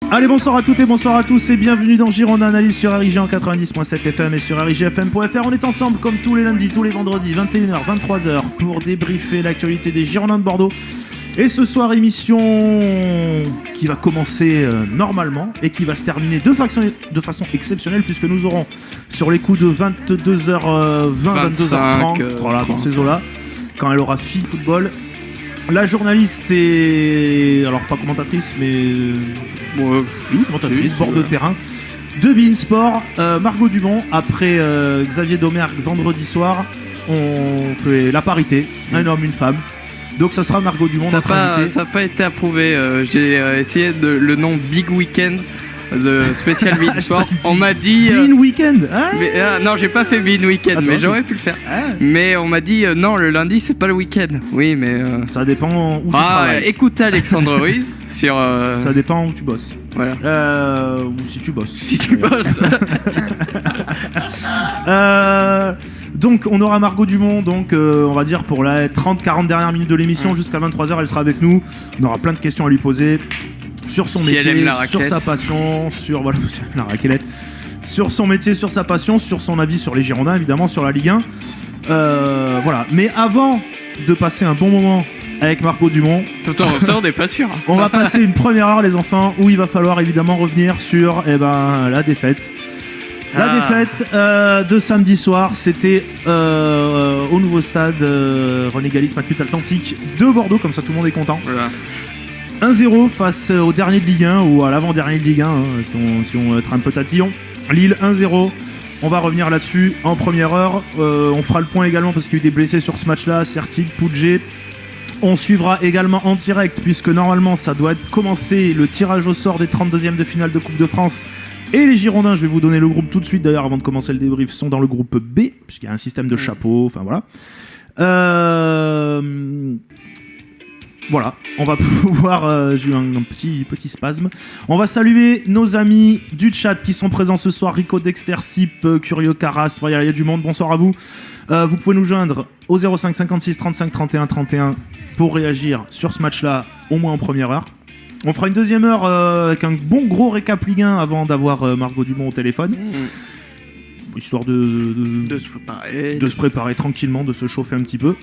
Allez, bonsoir à toutes et bonsoir à tous et bienvenue dans Girondin Analyse sur RIG en 90.7 FM et sur RIGFM.fr. On est ensemble comme tous les lundis, tous les vendredis, 21h, 23h pour débriefer l'actualité des Girondins de Bordeaux. Et ce soir, émission qui va commencer normalement et qui va se terminer de façon exceptionnelle puisque nous aurons sur les coups de 22h20, 22h30, voilà, dans ces eaux-là, quand elle aura fini le football. La journaliste est... alors pas commentatrice, mais... commentatrice, bord de terrain, de beIN Sport, Margot Dumont. Après Xavier Domergue vendredi soir, on fait la parité, un homme, une femme. Donc ça sera Margot Dumont, notre invitée. Ça n'a pas été approuvé. J'ai essayé le nom Big Weekend de spécial beIN Sport. On m'a dit beIN Weekend, hein, non, j'ai pas fait beIN Weekend. Attends, mais j'aurais pu le faire. Mais on m'a dit non, le lundi c'est pas le week-end. Oui, mais ça dépend où tu travailles. Écoutez Alexandre Ruiz sur ça dépend où tu bosses. Voilà. Ou si tu bosses. Si tu bosses. Donc on aura Margot Dumont, donc on va dire pour la 30-40 dernières minutes de l'émission, jusqu'à 23h elle sera avec nous. On aura plein de questions à lui poser sur son métier, sur sa passion, sur voilà, la raquelette, sur son métier, sur sa passion, sur son avis sur les Girondins, évidemment, sur la Ligue 1. Voilà. Mais avant de passer un bon moment avec Margot Dumont, on n'est pas sûr. On va passer une première heure, les enfants, où il va falloir évidemment revenir sur la défaite. La défaite de samedi soir, c'était au nouveau stade René Galis Matmut Atlantique de Bordeaux, comme ça tout le monde est content. Voilà. 1-0 face au dernier de Ligue 1 ou à l'avant-dernier de Ligue 1, si on traîne un peu tatillon. Lille 1-0. On va revenir là-dessus en première heure. On fera le point également parce qu'il y a eu des blessés sur ce match-là. Sertig, Poudjé. On suivra également en direct puisque normalement ça doit être commencé le tirage au sort des 32e de finale de Coupe de France. Et les Girondins, je vais vous donner le groupe tout de suite d'ailleurs avant de commencer le débrief, sont dans le groupe B puisqu'il y a un système de chapeau. Enfin voilà. Voilà, on va pouvoir... j'ai eu un petit spasme. On va saluer nos amis du chat qui sont présents ce soir. Rico, Dexter, Sip, Curieux, Caras, il y a du monde, bonsoir à vous. Vous pouvez nous joindre au 05 56 35 31 31 pour réagir sur ce match-là, au moins en première heure. On fera une deuxième heure avec un bon gros récap Ligue 1 avant d'avoir Margot Dumont au téléphone. Histoire de se préparer tranquillement, de se chauffer un petit peu.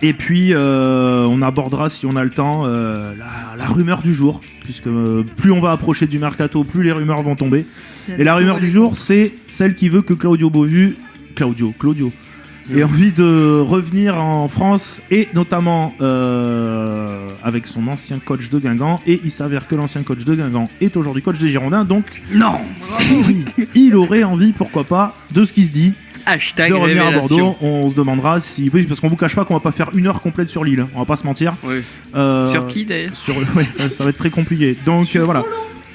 Et puis, on abordera, si on a le temps, la rumeur du jour, puisque plus on va approcher du mercato, plus les rumeurs vont tomber. Et la rumeur du jour, c'est celle qui veut que Claudio Beauvu ait envie de revenir en France, et notamment avec son ancien coach de Guingamp. Et il s'avère que l'ancien coach de Guingamp est aujourd'hui coach des Girondins, donc non, oui, il aurait envie, pourquoi pas, de ce qui se dit. Hashtag de revenir révélation. à Bordeaux. On se demandera si... Oui, parce qu'on vous cache pas qu'on va pas faire une heure complète sur Lille, on va pas se mentir. Oui. Sur qui d'ailleurs ça va être très compliqué. Donc voilà.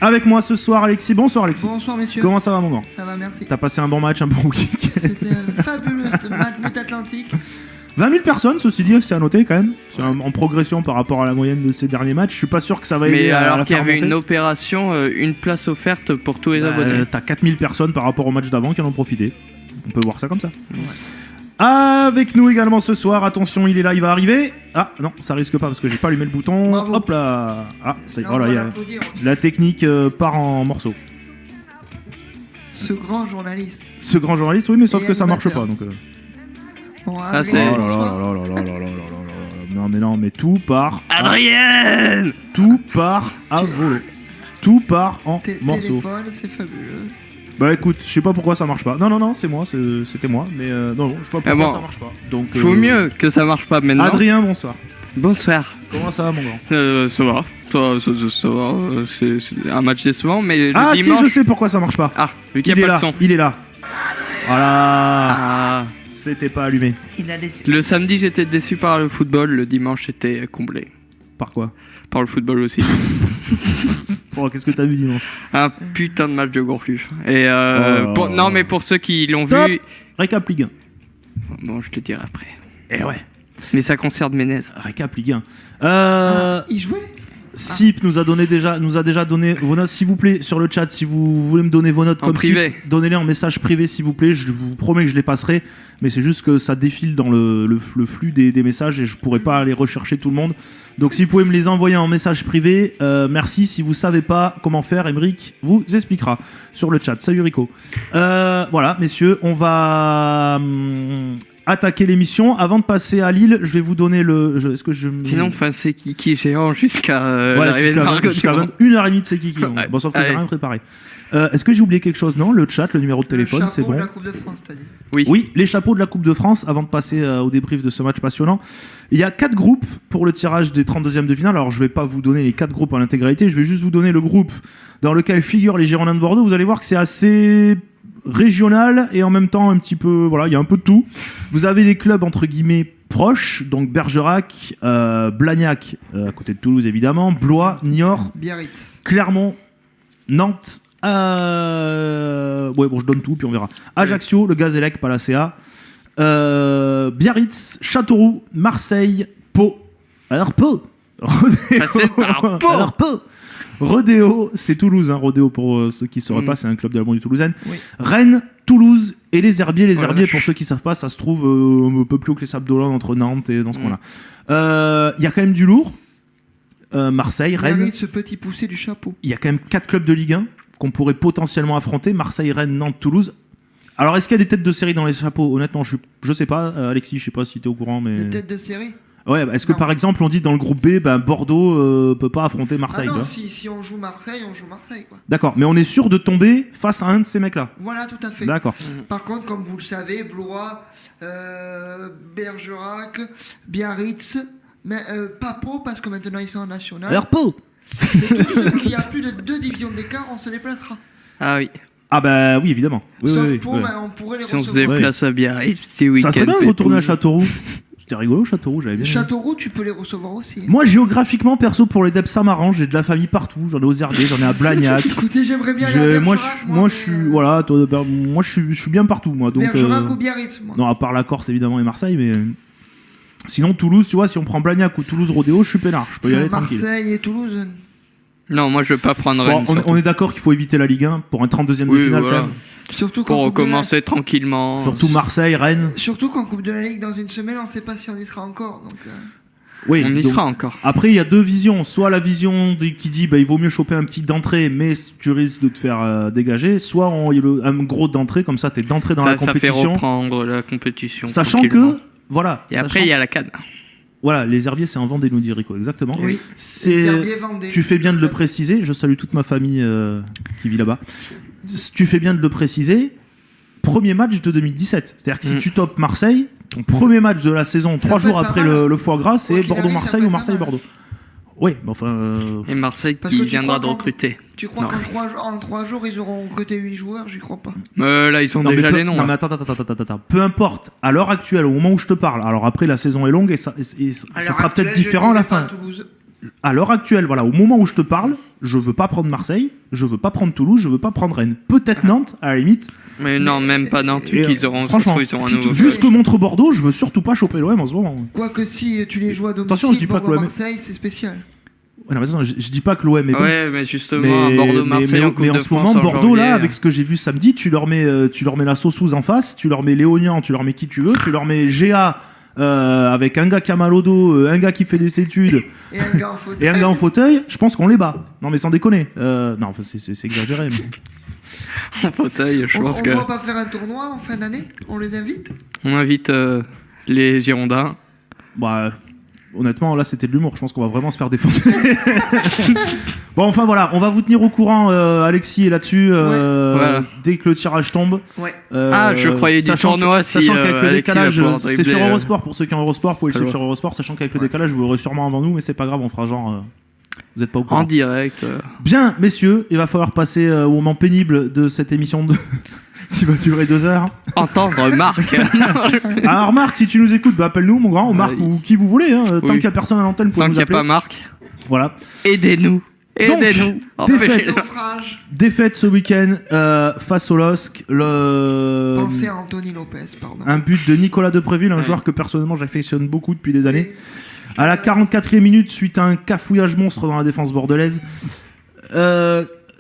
Avec moi ce soir Alexis. Bonsoir Alexis. Bonsoir messieurs. Comment ça va mon grand? Ça va, merci. T'as passé un bon match, un bon week-end? C'était fabuleux, c'était Matmut Atlantique. 20 000 personnes, ceci dit, c'est à noter quand même. C'est en progression par rapport à la moyenne de ces derniers matchs. Je suis pas sûr que ça va aider. Mais à alors la qu'il y faire avait monter. une opération, une place offerte pour tous les abonnés. T'as 4 000 personnes par rapport au match d'avant qui en ont profité. On peut voir ça comme ça. Ouais. Avec nous également ce soir, attention, il est là, il va arriver. Ah non, ça risque pas parce que j'ai pas allumé le bouton. Bravo. Hop là. Ah, ça y est, Là, on voilà, va y a... l'applaudir. la technique part en morceaux. Ce grand journaliste. Ce grand journaliste, oui, mais sauf Et que ça marche animateur. pas. Donc, Bon, Ah, c'est- Oh là là bonsoir. là là là là là là là là là. Non, mais tout part. Adrienne Tout part à volo. Tout part en morceaux. Téléphone, c'est fabuleux. Bah écoute, je sais pas pourquoi ça marche pas. Non, c'est moi, c'était moi. Mais non, je sais pas pourquoi bon. ça marche pas. Donc, Faut mieux que ça marche pas maintenant. Adrien, bonsoir. Bonsoir. Comment ça va, mon grand? Ça va. Ça va. C'est un match décevant, mais le Ah dimanche... si, je sais pourquoi ça marche pas. Ah, vu qu'il Il n'y est a pas là, de son. il est là. Voilà. Ah. C'était pas allumé. Il a défait. Le samedi, j'étais déçu par le football. Le dimanche, j'étais comblé. Par quoi? Par le football aussi. Qu'est-ce que t'as vu dimanche? Un putain de match de Gourcuff. Et Oh. non, mais pour ceux qui l'ont Top. vu... Récap Ligue 1. Bon, je te dirai après. Eh ouais. Mais ça concerne Ménez. Récap Ligue 1. Il jouait. Sip nous a déjà donné vos notes, s'il vous plaît, sur le chat. Si vous voulez me donner vos notes En comme privé. Sip, donnez-les en message privé, s'il vous plaît. Je vous promets que je les passerai, mais c'est juste que ça défile dans le flux des messages et je pourrais pas aller rechercher tout le monde. Donc, si vous pouvez me les envoyer en message privé, merci. Si vous savez pas comment faire, Emeric vous expliquera sur le chat. Salut Rico. Voilà, messieurs, on va attaquer l'émission. Avant de passer à Lille, je vais vous donner est-ce que je Sinon, enfin, c'est Kiki géant jusqu'à ouais, l'arrivée de Margot jusqu'à Durand. 1h30 de c'est qui Ouais. bon, sauf que j'ai Allez. rien préparé. Est-ce que j'ai oublié quelque chose? Non, le chat, le numéro de téléphone, Le c'est chapeau bon. de la Coupe de France, t'as dit. Oui, les chapeaux de la Coupe de France, avant de passer au débrief de ce match passionnant. Il y a 4 groupes pour le tirage des 32e de finale. Alors, je vais pas vous donner les 4 groupes en intégralité, je vais juste vous donner le groupe dans lequel figurent les Girondins de Bordeaux. Vous allez voir que c'est assez régional et en même temps un petit peu, voilà, il y a un peu de tout. Vous avez les clubs entre guillemets proches, donc Bergerac, Blagnac, à côté de Toulouse évidemment, Blois, Niort, Biarritz. Clermont, Nantes, ouais bon je donne tout puis on verra. Ajaccio, le Gazélec, pas la CA, Biarritz, Châteauroux, Marseille, Pau. Alors Pau, Passez par Pau. Alors Pau. Rodéo, c'est Toulouse, hein, Rodéo pour ceux qui ne sauraient Mm. pas, c'est un club de la banlieue toulousaine. Oui. Rennes, Toulouse et les Herbiers. Les Oh la Herbiers, vache. pour ceux qui ne savent pas, ça se trouve un peu plus haut que les Sables d'Olonne entre Nantes et dans ce coin-là. Il y a quand même du lourd. Marseille, Rennes. Biarritz, ce petit poussé du chapeau. Il y a quand même 4 clubs de Ligue 1 qu'on pourrait potentiellement affronter. Marseille, Rennes, Nantes, Toulouse. Alors, est-ce qu'il y a des têtes de série dans les chapeaux? Honnêtement, je sais pas. Alexis, je sais pas si tu es au courant, mais... Des têtes de série. Ouais, bah, est-ce que Non. par exemple, on dit dans le groupe B, ben, Bordeaux peut pas affronter Ah Marseille, tu non, vois. si on joue Marseille, on joue Marseille, quoi. D'accord, mais on est sûr de tomber face à un de ces mecs-là. Voilà, tout à fait. D'accord. Par contre, comme vous le savez, Blois, Bergerac, Biarritz, mais pas Pau, parce que maintenant ils sont en national. Alors, Pau. Et tous ceux qui a plus de 2 divisions d'écart, on se déplacera. Ah oui. Ah bah oui, évidemment. Oui, Sauf oui, oui, Pau, oui. ben, on pourrait les Si on se recevoir. déplace à Biarritz, petit week-end. Ça serait bien de pépouze. retourner à Châteauroux. C'était rigolo, Châteauroux, j'avais bien aimé. Châteauroux, tu peux les recevoir aussi. Moi, géographiquement, perso, pour les Debs, ça m'arrange. J'ai de la famille partout. J'en ai aux Herbiers, j'en ai à Blagnac. Écoutez, j'aimerais bien aller à Moi, Bergerac, moi, je suis, voilà, moi, je suis bien partout, moi. Donc, Bergerac ou Biarritz, moi. non, à part la Corse évidemment et Marseille, mais sinon Toulouse, tu vois, si on prend Blagnac ou Toulouse Rodéo, je suis peinard. Je peux y Enfin, aller tranquille. Marseille et Toulouse. Non, moi je veux pas prendre Bon, Rennes. on est d'accord qu'il faut éviter la Ligue 1 pour un 32e de Oui, finale voilà. quand même. Surtout quand Pour Coupe de la- recommencer tranquillement. Surtout Marseille, Rennes. Surtout qu'en Coupe de la Ligue, dans une semaine, on ne sait pas si on y sera encore. Donc, Oui, On y donc- sera encore. Après, il y a deux visions. Soit la vision qui dit bah, il vaut mieux choper un petit d'entrée, mais tu risques de te faire dégager. Soit il y a un gros d'entrée, comme ça, tu es d'entrée dans la Ça fait compétition. reprendre la compétition. Sachant tranquillement. que, voilà. Et après, il y a la canne. Voilà, les herbiers, c'est en Vendée, nous dit Rico, exactement. oui. C'est. Herbiers, Vendée. Tu fais bien de le préciser. Je salue toute ma famille qui vit là-bas. Tu fais bien de le préciser. Premier match de 2017. C'est-à-dire que si tu topes Marseille, ton premier match de la saison, Ça 3 peut jours être après pas mal. le foie gras, c'est Quoi qu'il Bordeaux-Marseille arrive, ou ça peut être pas Marseille-Bordeaux. Oui, mais enfin. Et Marseille Parce qui que tu viendra de crois qu'en- recruter. Tu crois Non. qu'en 3 jours, ils auront recruté 8 joueurs? J'y crois pas. Là, ils sont Non, mais déjà peu- les noms. non, mais là. attends. Peu importe, à l'heure actuelle, au moment où je te parle, alors après la saison est longue et ça sera peut-être différent à la fin. À l'heure actuelle, voilà, au moment où je te parle, je veux pas prendre Marseille, je veux pas prendre Toulouse, je veux pas prendre Rennes. Peut-être Nantes, à la limite. Mais non, même pas Nantes, Et, qu'ils auront, ça se franchement, trouve, ils auront un si nouveau. tu Vu ce que montre Bordeaux, je veux surtout pas choper l'OM en ce moment. Quoique si tu les joues à domicile, Attention, je dis pas que l'OM- Marseille, c'est spécial. Ouais, non, mais attends, je dis pas que l'OM est bon. Ouais, mais justement, Bordeaux-Marseille en Coupe mais en de ce France moment, en Bordeaux, janvier, là, avec ce que j'ai vu samedi, tu leur mets la sauceuse en face, tu leur mets Léonian, tu leur mets qui tu veux, tu leur mets GA avec un gars qui a mal au dos, un gars qui fait des études Et un gars en fauteuil. et un gars en fauteuil, je pense qu'on les bat. Non, mais sans déconner. Non, enfin, c'est exagéré. Mais... en fauteuil, je On pense que. ne va pas faire un tournoi en fin d'année? On les invite? On invite les Girondins. Bah, honnêtement, là, c'était de l'humour. Je pense qu'on va vraiment se faire défoncer. Bon, enfin, voilà. On va vous tenir au courant, Alexis, est là-dessus, Voilà. dès que le tirage tombe. Ouais. Je croyais du tournoi si sachant qu'avec le Alexis décalage, va pouvoir c'est dribbler, sur Eurosport. Pour ceux qui ont Eurosport, vous pouvez le Très suivre bien. sur Eurosport. Sachant qu'avec le décalage, vous l'aurez sûrement avant nous, mais c'est pas grave, on fera genre. Vous êtes pas au courant. en direct. Bien, messieurs, il va falloir passer au moment pénible de cette émission qui va durer 2 heures. Entendre Marc. Alors, Marc, si tu nous écoutes, bah, appelle-nous, mon grand, ou Marc, Oui. ou qui vous voulez. Tant Oui. qu'il y a personne à l'antenne pour Tant nous qu'il n'y a appeler. pas Marc, Voilà. aidez-nous. Donc, Aidez-nous. défaite. Naufrage. Défaite ce week-end face au LOSC. Pensez à Anthony Lopez, pardon. Un but de Nicolas Depréville, un Ouais. joueur que personnellement j'affectionne beaucoup depuis des années. À la 44e minute, suite à un cafouillage monstre dans la défense bordelaise,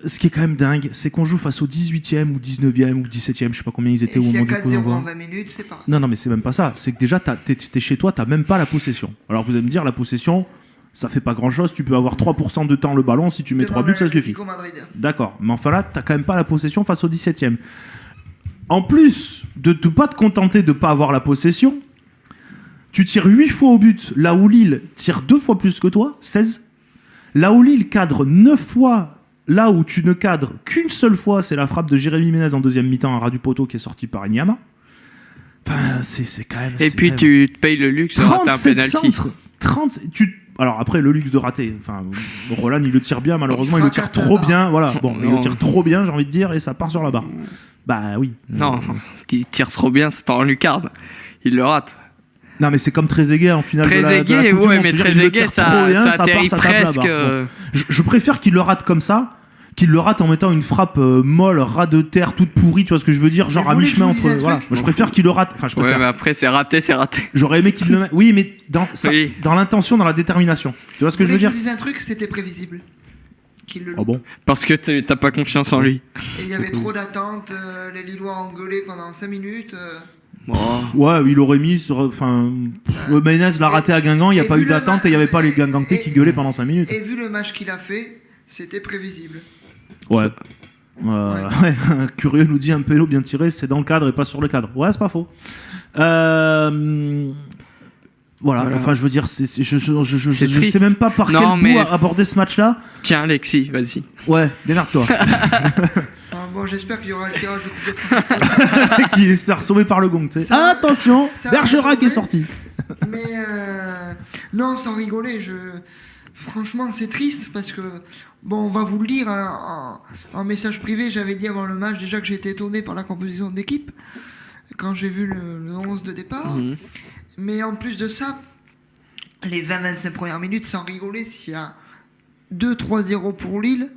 ce qui est quand même dingue, c'est qu'on joue face au 18e ou 19e ou 17e, je sais pas combien ils étaient Et au s'il y a moment du coup 4-0 d'envoi. en 20 minutes, c'est pareil. Non, mais c'est même pas ça. C'est que déjà, t'es chez toi, t'as même pas la possession. Alors vous allez me dire, la possession, ça fait pas grand chose. Tu peux avoir 3% de temps le ballon. Si tu mets 3 buts, ça suffit. Atlético Madrid. D'accord. Mais enfin là, t'as quand même pas la possession face au 17e. En plus de ne pas te contenter de pas avoir la possession, tu tires 8 fois au but, là où Lille tire 2 fois plus que toi, 16. Là où Lille cadre 9 fois, là où tu ne cadres qu'une seule fois, c'est la frappe de Jérémy Ménez en deuxième mi-temps à ras du poteau qui est sorti par Inyama. Enfin, c'est quand même... Et c'est puis quand même... tu te payes le luxe de rater un 37 penalty. centres, 30... Alors après, le luxe de rater. Enfin, Roland, il le tire bien, malheureusement, il le tire trop bien. Voilà, bon, il le tire trop bien, j'ai envie de dire, et ça part sur la barre. Bah oui. Non, il tire trop bien, ça part en lucarne. Il le rate. Non, mais c'est comme Trezeguet en finale de la Coupe du Trezeguet, Monde. ouais, mais Je veux dire, il le Trezeguet, tire trop bien, ça part, atterrit ça tape la presque. barre. Bon. Je préfère qu'il le rate comme ça, qu'il le rate en mettant une frappe molle, ras de terre, toute pourrie, tu vois ce que je veux dire, genre Mais à vous voulez que mi-chemin je vous dise entre... un Voilà. truc Moi, je préfère qu'il le rate. Enfin, je Ouais, préfère. mais après, c'est raté, c'est raté. J'aurais aimé qu'il le mette. Oui, mais Oui. dans l'intention, dans la détermination. Tu vois ce que je veux dire? Je vous dis un truc, c'était prévisible. Qu'il le Oh bon. Parce que t'as pas confiance en lui. Et il y avait trop d'attentes, les Lillois ont gueulé pendant 5 minutes. Oh. Ouais, il aurait mis sur. Enfin. Menez l'a raté à Guingamp, il n'y a et pas vu eu le d'attente et il n'y avait pas les Guingampais qui gueulaient pendant 5 minutes. Et vu le match qu'il a fait, c'était prévisible. Ouais. Ouais. Curieux nous dit un pélo bien tiré, c'est dans le cadre et pas sur le cadre. Ouais, c'est pas faux. Voilà, enfin je veux dire, je triste. sais même pas par Non, quel mais- bout aborder ce match-là. Tiens, Alexis, vas-y. Ouais, démerde-toi. Bon, j'espère qu'il y aura le tirage de Coupe de France. Qu'il espère sauver par le gong, tu sais. Ça- Attention, ça va Bergerac est sauver. sorti. Mais non, sans rigoler, franchement, c'est triste parce que, bon, on va vous le dire, hein, en message privé, j'avais dit avant le match déjà que j'étais étonné par la composition de l'équipe quand j'ai vu le 11 de départ. Mhm. Mais en plus de ça, les 20-25 premières minutes, sans rigoler, s'il y a 2-3-0 pour Lille,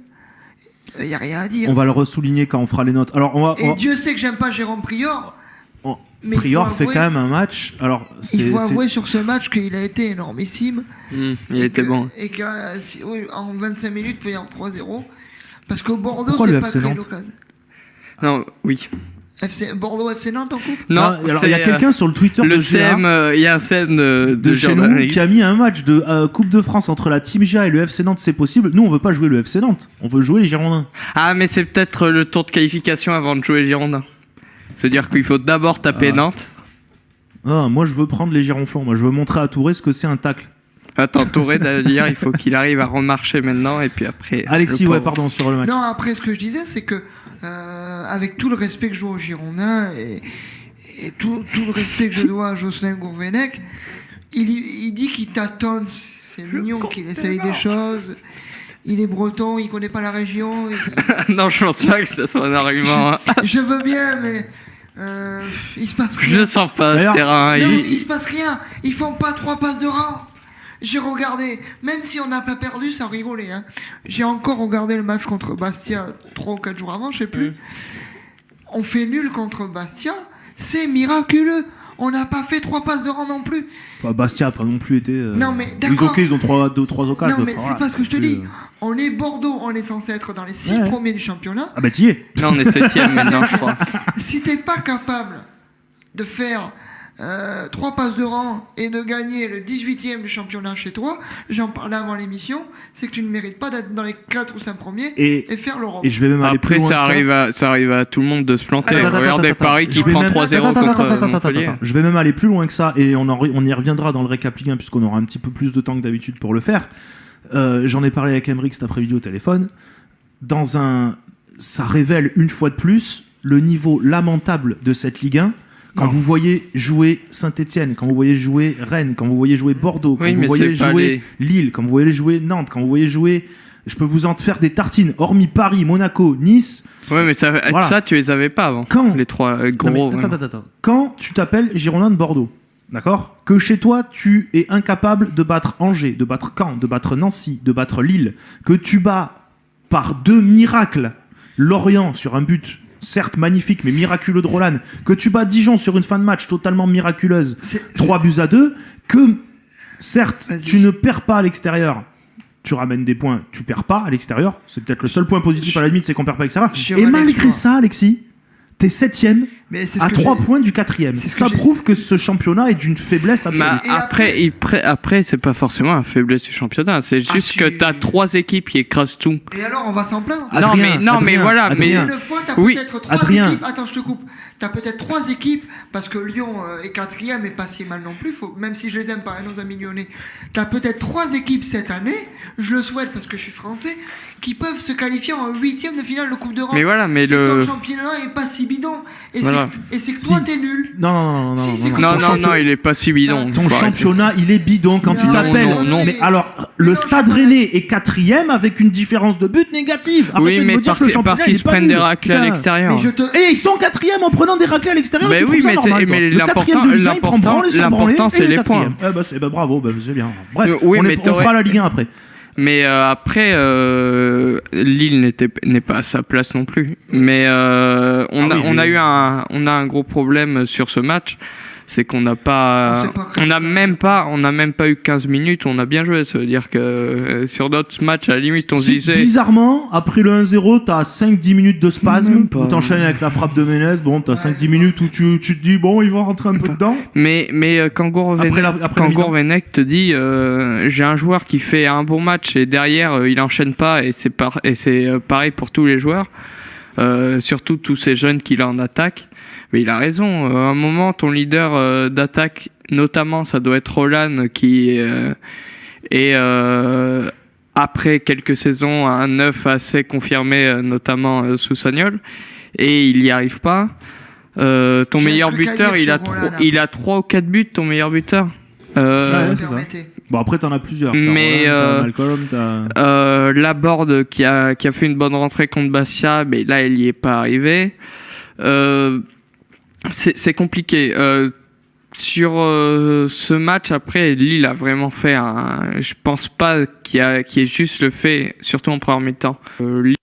il n'y a rien à dire. On va le ressouligner quand on fera les notes. Alors, Et Dieu sait que j'aime pas Jérôme Prior. Mais Prior il faut fait avouer- quand même un match. Alors, Il faut c'est- avouer sur ce match qu'il a été énormissime. Il était bon. Et qu'en 25 minutes, il peut y avoir 3-0. Parce qu'au Bordeaux, Pourquoi c'est le pas FC très Nantes l'occasion. Non, oui. Bordeaux FC Nantes en coupe. Non, Ah, alors, il y a quelqu'un sur le Twitter le de GA, CM, il y a un CM de chez Jordan nous Ellis. qui a mis un match de Coupe de France entre la Team GA et le FC Nantes, c'est possible. Nous, on veut pas jouer le FC Nantes, on veut jouer les Girondins. Ah, mais c'est peut-être le tour de qualification avant de jouer Girondin. C'est-à-dire qu'il faut d'abord taper Ah. Nantes. Ah, moi, je veux prendre les Gironflons. Moi, je veux montrer à Touré ce que c'est un tacle. Attends, Touré, d'ailleurs, il faut qu'il arrive à remarcher maintenant et puis après. Alexis, le ouais, pauvre. pardon, sur le match. Non, après, ce que je disais, c'est que, avec tout le respect que je dois aux Girondins et tout le respect que je dois à Jocelyn Gourvenec, il dit qu'il tâtonne. C'est mignon qu'il essaye des choses. Il est breton, il connaît pas la région. Non, je pense pas que ce soit un argument. hein. Je veux bien, mais il se passe rien. Je sens pas ce D'ailleurs, terrain. Non, mais Il- il se passe rien. Ils font pas 3 passes de rang. J'ai regardé, même si on n'a pas perdu, ça rigolait. Hein. J'ai encore regardé le match contre Bastia 3 ou 4 jours avant, je sais plus. On fait nul contre Bastia, c'est miraculeux. On n'a pas fait 3 passes de rang non plus. Enfin, Bastia n'a pas non plus été. Non, mais Ils, d'accord. ok, ils ont 3 occasions. Non, mais c'est pas ce que je te dis. euh. On est Bordeaux, on est censé être dans les 6 Ouais. premiers du championnat. Ah bah t'y es. Non, on est 7ème maintenant, je crois. Si t'es pas capable de faire 3 passes de rang et de gagner le 18e du championnat chez toi, j'en parlais avant l'émission, c'est que tu ne mérites pas d'être dans les 4 ou 5 premiers et faire l'Europe. Et je vais même aller plus Après, loin. ça arrive à tout le monde de se planter. Attends, Regardez attends, Paris attends. qui Je vais prend même- 3-0 attends, contre attends, Montpellier. attends. Je vais même aller plus loin que ça et on y reviendra dans le récap Ligue 1 puisqu'on aura un petit peu plus de temps que d'habitude pour le faire. J'en ai parlé avec Emeric cet après-midi au téléphone. Ça révèle une fois de plus le niveau lamentable de cette Ligue 1. Quand Non. vous voyez jouer Saint-Etienne, quand vous voyez jouer Rennes, quand vous voyez jouer Bordeaux, quand Oui, vous mais voyez c'est pas jouer Lille, quand vous voyez jouer Nantes, quand vous voyez jouer... Je peux vous en faire des tartines, hormis Paris, Monaco, Nice. Ouais, mais ça, Voilà. tu les avais pas avant. Quand Les 3 Non, mais gros. attends, vraiment. attends. Quand tu t'appelles Girondin de Bordeaux, d'accord, que chez toi tu es incapable de battre Angers, de battre Caen, de battre Nancy, de battre Lille, que tu bats par 2 miracles Lorient sur un but certes magnifique mais miraculeux de Roland, que tu bats Dijon sur une fin de match totalement miraculeuse, 3 buts à 2, que certes, Vas-y. tu ne perds pas à l'extérieur. Tu ramènes des points, tu perds pas à l'extérieur. C'est peut-être le seul point positif à la limite, c'est qu'on perd pas à l'extérieur. Je Et suis malgré honnête, ça, Alexis, t'es 7ème Mais c'est ce à que 3 j'ai- points du 4ème. c'est ce que Ça j'ai- prouve que ce championnat est d'une faiblesse absolue. Bah, Et après, c'est pas forcément un faiblesse du championnat. C'est Ah, juste si. que t'as 3 équipes qui écrasent tout. Et alors, on va s'en plaindre. Adrien, non, mais voilà, Adrien. Une fois, t'as Oui, peut-être 3 Adrien. équipes. Attends, je te coupe. T'as peut-être 3 équipes, parce que Lyon est 4ème et pas si mal non plus, même si je les aime pas, hein, nos amis lyonnais. T'as peut-être 3 équipes cette année, je le souhaite parce que je suis français, qui peuvent se qualifier en 8ème de finale de Coupe d'Europe. Mais voilà, mais c'est que ton le. championnat est pas si bidon. Et Voilà. c'est que toi, Si. t'es nul. Non, Si, c'est non, que Non, ton non, champion- non, il est pas si bidon. Ton Faut arrêter. championnat, il est bidon quand tu Non, t'appelles. non, non. Mais alors, le Non, Stade je- Rennais est 4ème avec une différence de but négative. Arrêtez Oui, de mais me dire que le championnat, parce il qu'ils est se pas prennent nul. des raclés à Putain. l'extérieur. Mais je te. Et ils sont 4ème en prenant des raclés à l'extérieur. Mais tu oui, trouves ça mais normal, toi. mais Le 4ème de Ligue 1, il prend branlé sur branlé, l'important, et c'est il est les points. 4ème. Bravo, c'est bien. Bref, Oui, on, mais on fera la Ligue 1 après. Mais après, Lille n'est pas à sa place non plus. Mais on a un gros problème sur ce match. C'est qu'on n'a pas, On sait pas on n'a même pas eu 15 minutes, on a bien joué. Ça veut dire que sur d'autres matchs, à la limite, on se disait. Bizarrement, après le 1-0, t'as 5-10 minutes de spasme, Même pas. où t'enchaînes avec la frappe de Ménez. Bon, t'as 5-10 minutes où tu te dis, bon, ils vont rentrer un peu dedans. Mais quand Après la mi-temps. Gourvenec te dit j'ai un joueur qui fait un bon match et derrière il enchaîne pas et c'est pareil pour tous les joueurs, surtout tous ces jeunes qu'il a en attaque. Mais il a raison. À un moment, ton leader d'attaque, notamment, ça doit être Roland qui est après quelques saisons un 9 assez confirmé, notamment sous Sagnol, et il n'y arrive pas. Ton J'ai un meilleur truc à buteur, dire il a, sur Roland, il a 3 ou 4 buts, ton meilleur buteur. Ouais, me c'est ça. permettez. Bon, après, t'en as plusieurs. Mais, T'as Malcolm, t'as. Laborde qui a fait une bonne rentrée contre Bastia, mais là il n'y est pas arrivé. C'est compliqué. Sur ce match, après, Lille a vraiment fait un. Je pense pas qu'il y ait juste le fait, surtout en première mi-temps. Lille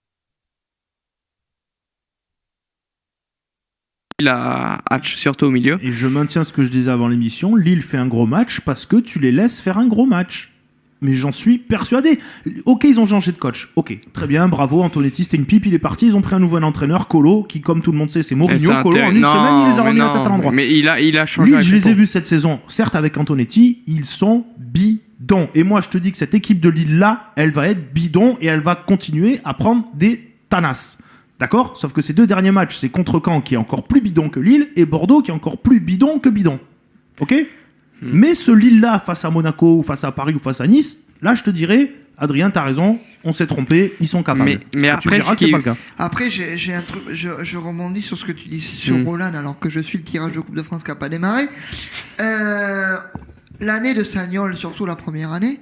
a surtout au milieu. Et je maintiens ce que je disais avant l'émission. Lille fait un gros match parce que tu les laisses faire un gros match. Mais j'en suis persuadé. Ok, ils ont changé de coach. Ok, très bien, bravo. Antonetti, c'était une pipe, il est parti. Ils ont pris un nouvel entraîneur, Colo, qui, comme tout le monde sait, c'est Mourinho. Colo, en une semaine, il les a remis la tête à l'endroit. Mais il a changé. Lille, je les ai vus cette saison, certes avec Antonetti, ils sont bidons. Et moi, je te dis que cette équipe de Lille-là, elle va être bidon et elle va continuer à prendre des tanasses. D'accord ? Sauf que ces 2 derniers matchs, c'est contre Caen qui est encore plus bidon que Lille et Bordeaux qui est encore plus bidon que bidon. Ok ? Mais ce Lille-là, face à Monaco, ou face à Paris, ou face à Nice, là, je te dirais, Adrien, t'as raison, on s'est trompé, ils sont capables. Mais Et après, tu diras ce que c'est qui- pas le cas. Après, j'ai un truc, je rebondis sur ce que tu dis sur Roland, alors que je suis le tirage de Coupe de France qui n'a pas démarré. L'année de Sagnol, surtout la première année,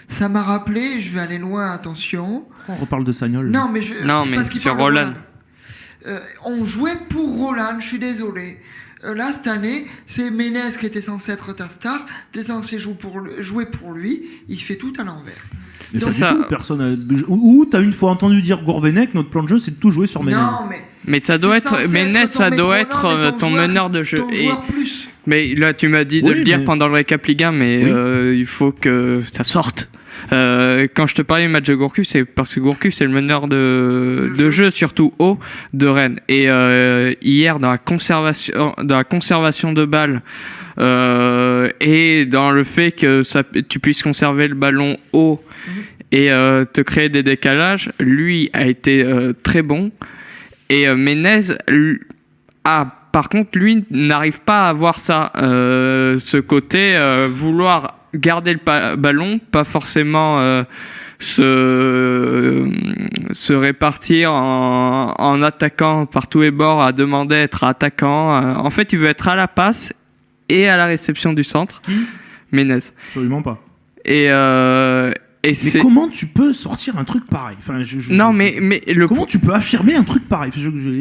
ça m'a rappelé, je vais aller loin, attention. On reparle de Sagnol. Non, mais, parce qu'il sur parle de Roland. on jouait pour Roland, je suis désolé. Là, cette année, c'est Ménez qui était censé être ta star, t'es censé jouer pour lui, il fait tout à l'envers. Mais Donc, ça, ça- du tout, personne a... Ou t'as une fois entendu dire Gourvenec, notre plan de jeu, c'est de tout jouer sur Ménez. Non, Mais ça doit c'est être, censé Ménez, être ça ton doit métronome être et ton meneur de jeu. ton joueur plus. Mais là, tu m'as dit de Oui, le dire mais- pendant le récap Ligue 1, mais Oui. il faut que ça sorte. Quand je te parlais du match de Gourcuff, c'est parce que Gourcuff, c'est le meneur de jeu, surtout haut, de Rennes. Et hier, dans la conservation de balles, et dans le fait que tu puisses conserver le ballon haut et te créer des décalages, lui a été très bon. Et Ménez par contre, lui n'arrive pas à avoir ça, ce côté vouloir garder le ballon, pas forcément se répartir en attaquant par tous les bords, à demander à être attaquant. En fait, il veut être à la passe et à la réception du centre. Qui ? Ménez. Absolument pas. Et Mais c'est... comment tu peux sortir un truc pareil enfin, Non, mais le Comment tu peux affirmer un truc pareil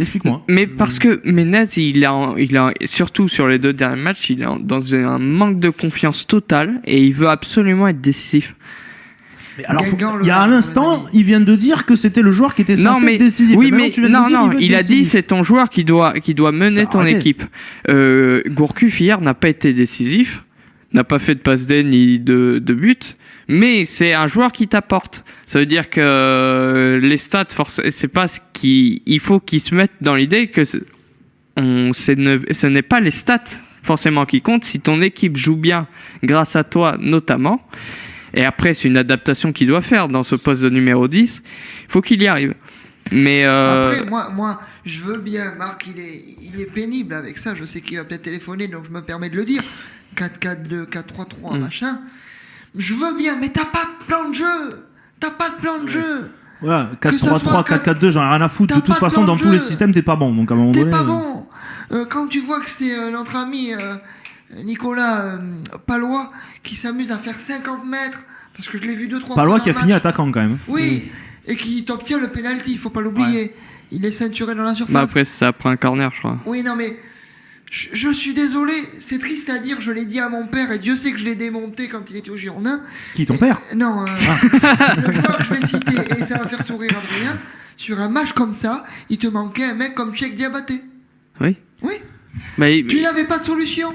Explique-moi. Mais parce que Ménez, il a surtout sur les 2 derniers matchs, il est dans un manque de confiance total et il veut absolument être décisif. Mais alors, Guingamp, il y a à les l'instant, amis. ils viennent de dire que c'était le joueur qui était censé être décisif. oui, Et maintenant, mais tu viens de me dire, non, veut être il a dit décisif. c'est ton joueur qui doit mener ton Arrêtez. équipe. Gourcuff hier n'a pas été décisif. n'a pas fait de passe D ni de but, mais c'est un joueur qui t'apporte. Ça veut dire que les stats, c'est pas ce qui. Il faut qu'ils se mettent dans l'idée que ce n'est pas les stats forcément qui comptent. Si ton équipe joue bien grâce à toi notamment, et après c'est une adaptation qu'il doit faire dans ce poste de numéro 10, il faut qu'il y arrive. Mais Après, moi, je veux bien. Marc, il est pénible avec ça. Je sais qu'il va peut-être téléphoner, donc je me permets de le dire. 4-4-2, 4-3-3, machin. Je veux bien, mais t'as pas de plan de jeu. T'as pas de plan de jeu. Voilà, Que ça 4-3-3, soit 4-4-2, j'en ai rien à foutre. T'as De toute pas de façon, plan dans de tous les jeu. systèmes, t'es pas bon. Donc à un moment T'es donné. pas bon. Quand tu vois que c'est notre ami Nicolas Palois qui s'amuse à faire 50 mètres, parce que je l'ai vu 2-3 fois. Palois dans qui a le fini match. attaquant quand même. Oui, et qui t'obtient le penalty, il faut pas l'oublier. Il est ceinturé dans la surface. bah après, ça prend un corner, je crois. Oui, non, mais je suis désolé, c'est triste à dire, je l'ai dit à mon père, et Dieu sait que je l'ai démonté quand il était au Girondin. Qui, ton père? Non, le joueur que je vais citer, et ça va faire sourire Adrien, sur un match comme ça, il te manquait un mec comme Cheikh Diabaté. Oui. Oui, Mais, tu n'avais pas de solution.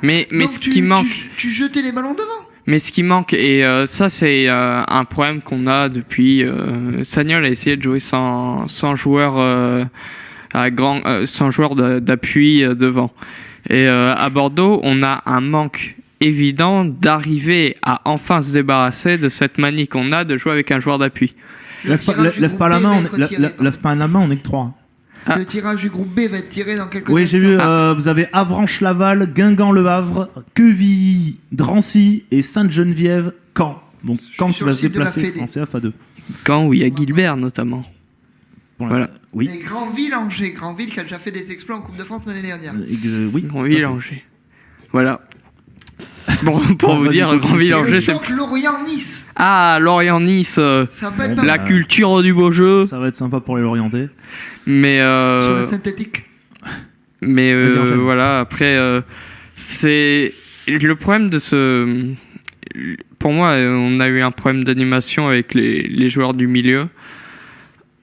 mais Donc ce qui manque. Tu jetais les ballons devant. Mais ce qui manque, et ça c'est un problème qu'on a depuis... Sagnol a essayé de jouer sans joueur, sans joueur d'appui devant. Et à Bordeaux, on a un manque évident d'arriver à enfin se débarrasser de cette manie qu'on a de jouer avec un joueur d'appui. Lève pas la main, lève pas la main, on est que 3. Ah. Le tirage du groupe B va être tiré dans quelques Oui, j'ai vu, instants. vous avez Avranches-Laval, Guingamp-Le Havre, Quevilly, Drancy et Sainte-Geneviève, Caen. Donc Caen qui sur va le se site de la déplacer Fédé. en CFA2. Quand où il y a Gilbert notamment. Pour Voilà. l'instant. Oui. Et Granville-Angers, Granville qui a déjà fait des exploits en Coupe de France l'année dernière. Oui. Granville-Angers. Voilà. Bon, pour Bon, vous vas-y, dire, continue. Et Granville-Angers, le c'est... choc Lorient-Nice, Ah, Lorient-Nice, ça peut être Bon, pas la mal. culture du beau jeu. Ça va être sympa pour les Lorientais. Mais, Sur le synthétique. Vas-y, enchaîne. voilà, après, c'est... Le problème de ce... Pour moi, on a eu un problème d'animation avec les joueurs du milieu.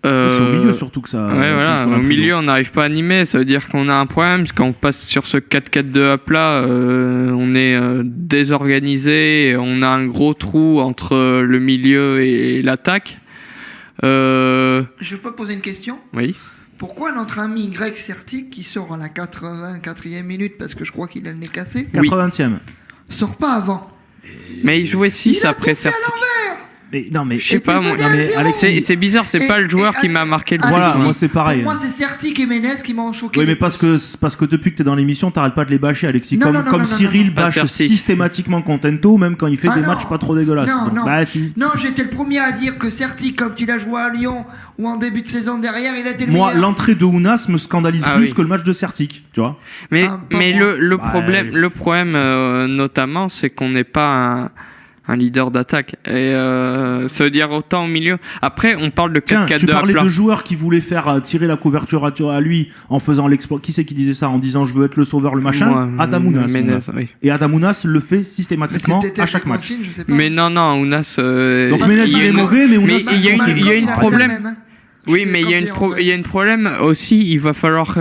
C'est au milieu surtout que ça. Ouais, voilà. qu'on a Au pris milieu, l'eau. on n'arrive pas à animer. Ça veut dire qu'on a un problème. Parce que quand on passe sur ce 4-4-2 à plat, on est désorganisé. Et on a un gros trou entre le milieu et l'attaque. Je peux poser une question? Oui. Pourquoi notre ami Greg Sertic, qui sort à la 84e minute, parce que je crois qu'il a le nez cassé, 80e. sort pas avant? Mais il jouait 6 Il a après tout fait à Certic. l'envers. Mais non, mais. Je sais pas, moi. mené Non, à mais zéro. Alexis. C'est bizarre. C'est Et- pas le joueur et- qui m'a marqué le Voilà, plus. moi c'est pareil. Pour moi, c'est Sertic et Ménez qui m'ont choqué. Oui, mais le parce plus. que depuis que t'es dans l'émission, t'arrêtes pas de les bâcher, Alexis. Non, Comme, non, non, comme non, Cyril non, non. Pas bâche Certic. systématiquement Contento, même quand il fait Ah des non. matchs pas trop dégueulasses. Non, Donc, non. bah si. Non, j'étais le premier à dire que Sertic, quand il a joué à Lyon ou en début de saison derrière, il a été le Moi, meilleur. l'entrée de Ounas me scandalise Ah plus oui. que le match de Certic, tu vois. Mais, Ah, pas mais moi. le Bah, problème notamment, c'est qu'on n'est pas un leader d'attaque. Et ça veut dire autant au milieu. Après, on parle de Tiens, tu 4-4-2 à parlais plat. de joueurs qui voulaient faire tirer la couverture à lui en faisant l'exploit. Qui c'est qui disait ça en disant je veux être le sauveur, le machin? Moi, Adam Ounas. Menez, mon gars. oui. Et Adam Ounas le fait Mais systématiquement c'était à chaque avec match. Confine, je sais pas. Mais non, Ounas... Donc Parce Menez qu'il il y a est une- mauvais, mais mais Ounas. il y a une- il y a une Malcolm, problème. il a fait la même, hein. Oui, Je mais suis quand il y a une problème aussi. Il va falloir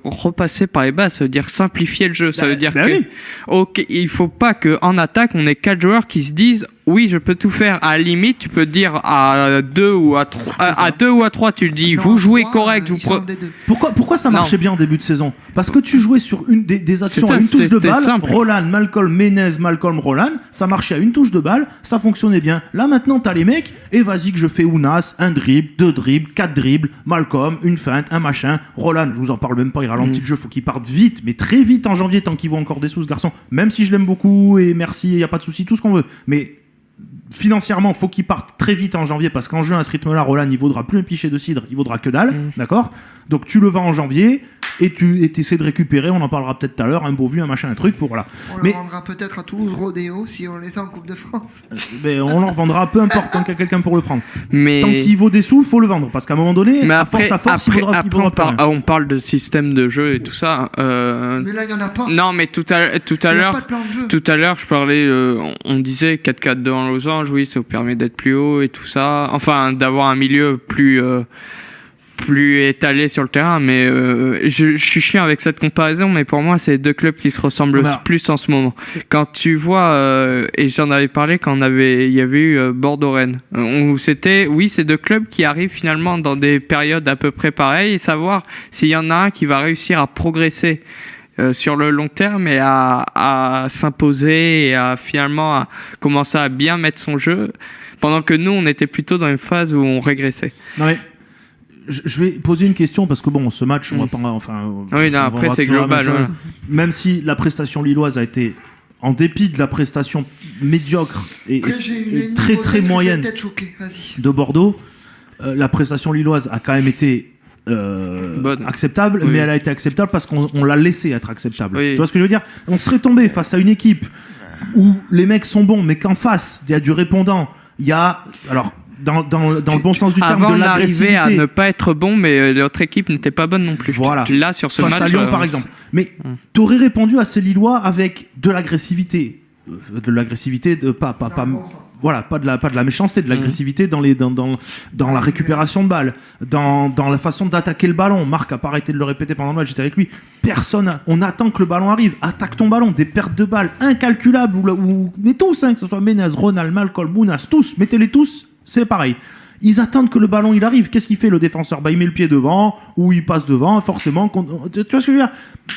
repasser par les bas. Ça veut dire simplifier le jeu. Ça Bah, veut dire bah que oui. ok, il faut pas que en attaque on ait 4 joueurs qui se disent oui, je peux tout faire. À la limite, tu peux dire à 2 ou à 3. À 2 ou à 3, tu le dis. Non, vous jouez trois, correct. ils Vous sont pre- des deux. Pourquoi ça Non. marchait bien en début de saison? Parce que tu jouais sur des actions C'est à une ça, touche de c'était balle. simple. Roland, Malcolm, Menez, Malcolm, Roland. Ça marchait à une touche de balle. Ça fonctionnait bien. Là maintenant, t'as les mecs. Et vas-y que je fais Ounas, un dribble, 2 dribbles, 4 dribbles. Malcolm, une feinte, un machin. Roland, je vous en parle même pas. Il ralentit le jeu. Faut qu'il parte vite, mais très vite en janvier tant qu'il vaut encore des sous ce garçon. Même si je l'aime beaucoup et merci, il y a pas de souci, tout ce qu'on veut. Mais financièrement, faut qu'il parte très vite en janvier parce qu'en juin, à ce rythme-là, Roland, il vaudra plus un pichet de cidre, il vaudra que dalle, d'accord? Donc tu le vends en janvier et tu essaies de récupérer, on en parlera peut-être tout à l'heure, un beau vu, un machin, un truc pour voilà. On Mais le rendra peut-être à Toulouse Rodéo si on les a en Coupe de France. ben, on leur vendra, peu importe, tant qu'il y a quelqu'un pour le prendre. Mais Tant qu'il vaut des sous, faut le vendre parce qu'à un moment donné, mais à après, force, il vaudra plus on, rien. on parle de système de jeu et tout ça. Mais là, il n'y en a pas. Non, mais tout à Il n'y a pas l'heure, de plan de jeu. tout à l'heure, je parlais, on disait 4-4-2 en losange, oui, ça vous permet d'être plus haut et tout ça. Enfin, d'avoir un milieu plus étalé sur le terrain, mais je suis chiant avec cette comparaison, mais pour moi, c'est les deux clubs qui se ressemblent plus en ce moment. Quand tu vois, et j'en avais parlé quand il y avait eu Bordeaux-Rennes, ces deux clubs qui arrivent finalement dans des périodes à peu près pareilles, et savoir s'il y en a un qui va réussir à progresser sur le long terme et à s'imposer et à commencer à bien mettre son jeu, pendant que nous, on était plutôt dans une phase où on régressait. Non mais je vais poser une question parce que bon, ce match, on va pas, oui, non, après c'est global. Voilà. Même si la prestation lilloise a été, en dépit de la prestation médiocre et très très moyenne de Bordeaux, la prestation lilloise a quand même été acceptable, oui. Mais elle a été acceptable parce qu'on l'a laissé être acceptable. Oui. Tu vois ce que je veux dire ? On serait tombé face à une équipe où les mecs sont bons, mais qu'en face, il y a du répondant, il y a... Alors, dans le bon sens du terme, avant de l'agressivité. Avant d'arriver à ne pas être bon, mais l'autre équipe n'était pas bonne non plus. Voilà. Là, sur ce face match... à Lyon, par exemple. Mais t'aurais répondu à ces Lillois avec de l'agressivité. Pas de la méchanceté, de l'agressivité dans la récupération de balles, dans la façon d'attaquer le ballon. Marc a pas arrêté de le répéter pendant le match, j'étais avec lui. On attend que le ballon arrive, attaque ton ballon, des pertes de balles incalculables, mais tous, que ce soit Menez, Ronald, Malcolm, Mounas, tous, mettez-les tous, c'est pareil. Ils attendent que le ballon il arrive. Qu'est-ce qu'il fait le défenseur ? Il met le pied devant ou il passe devant, forcément. Tu vois ce que je veux dire ?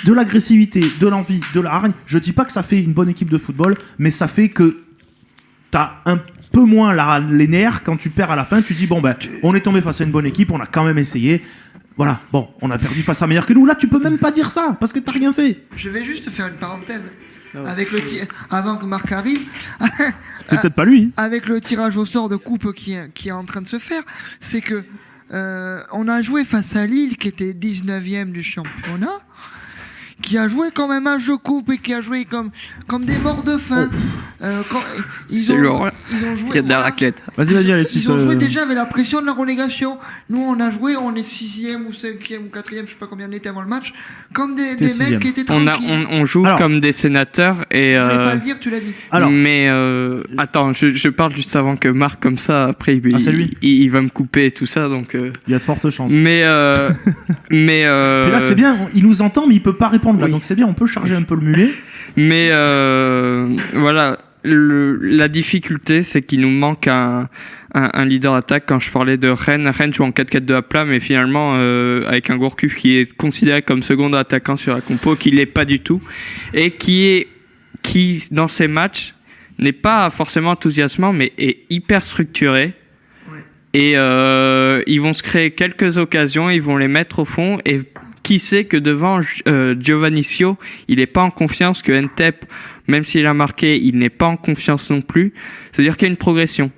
De l'agressivité, de l'envie, de la hargne. Je dis pas que ça fait une bonne équipe de football, mais ça fait que t'as un peu moins les nerfs quand tu perds à la fin. Tu dis on est tombé face à une bonne équipe, on a quand même essayé. Voilà, bon, on a perdu face à meilleur que nous. Là, tu peux même pas dire ça parce que t'as rien fait. Je vais juste faire une parenthèse. Avec avant que Marc arrive, c'est peut-être pas lui. Avec le tirage au sort de coupe qui est en train de se faire, c'est que on a joué face à Lille qui était 19e du championnat, qui a joué comme un match de coupe et qui a joué comme des morts de faim. C'est lourd. Ils ont joué. Il y a de la raclette. Vas-y, Alexis. Ils ont joué déjà avec la pression de la relégation. Nous, on a joué, on est 6e ou 5e ou 4e, je sais pas combien on était avant le match, comme des mecs qui étaient tranquilles. On joue comme des sénateurs et. Je voulais pas le dire, tu l'as dit. Alors, mais attends, je parle juste avant que Marc, comme ça, après il va me couper et tout ça, donc. Il y a de fortes chances. Mais Puis là, c'est bien. Il nous entend, mais il peut pas répondre. Là, donc c'est bien. On peut charger un peu le mulet. Mais voilà. La difficulté, c'est qu'il nous manque un leader attaque. Quand je parlais de Rennes joue en 4-4-2 à plat, mais finalement avec un Gourcuff qui est considéré comme second attaquant sur la compo, qui l'est pas du tout, et qui dans ces matchs n'est pas forcément enthousiasmant, mais est hyper structuré. Ouais. Et ils vont se créer quelques occasions, ils vont les mettre au fond, et qui sait que devant Giovannicio, il n'est pas en confiance, que Ntep, même s'il a marqué, il n'est pas en confiance non plus. C'est-à-dire qu'il y a une progression.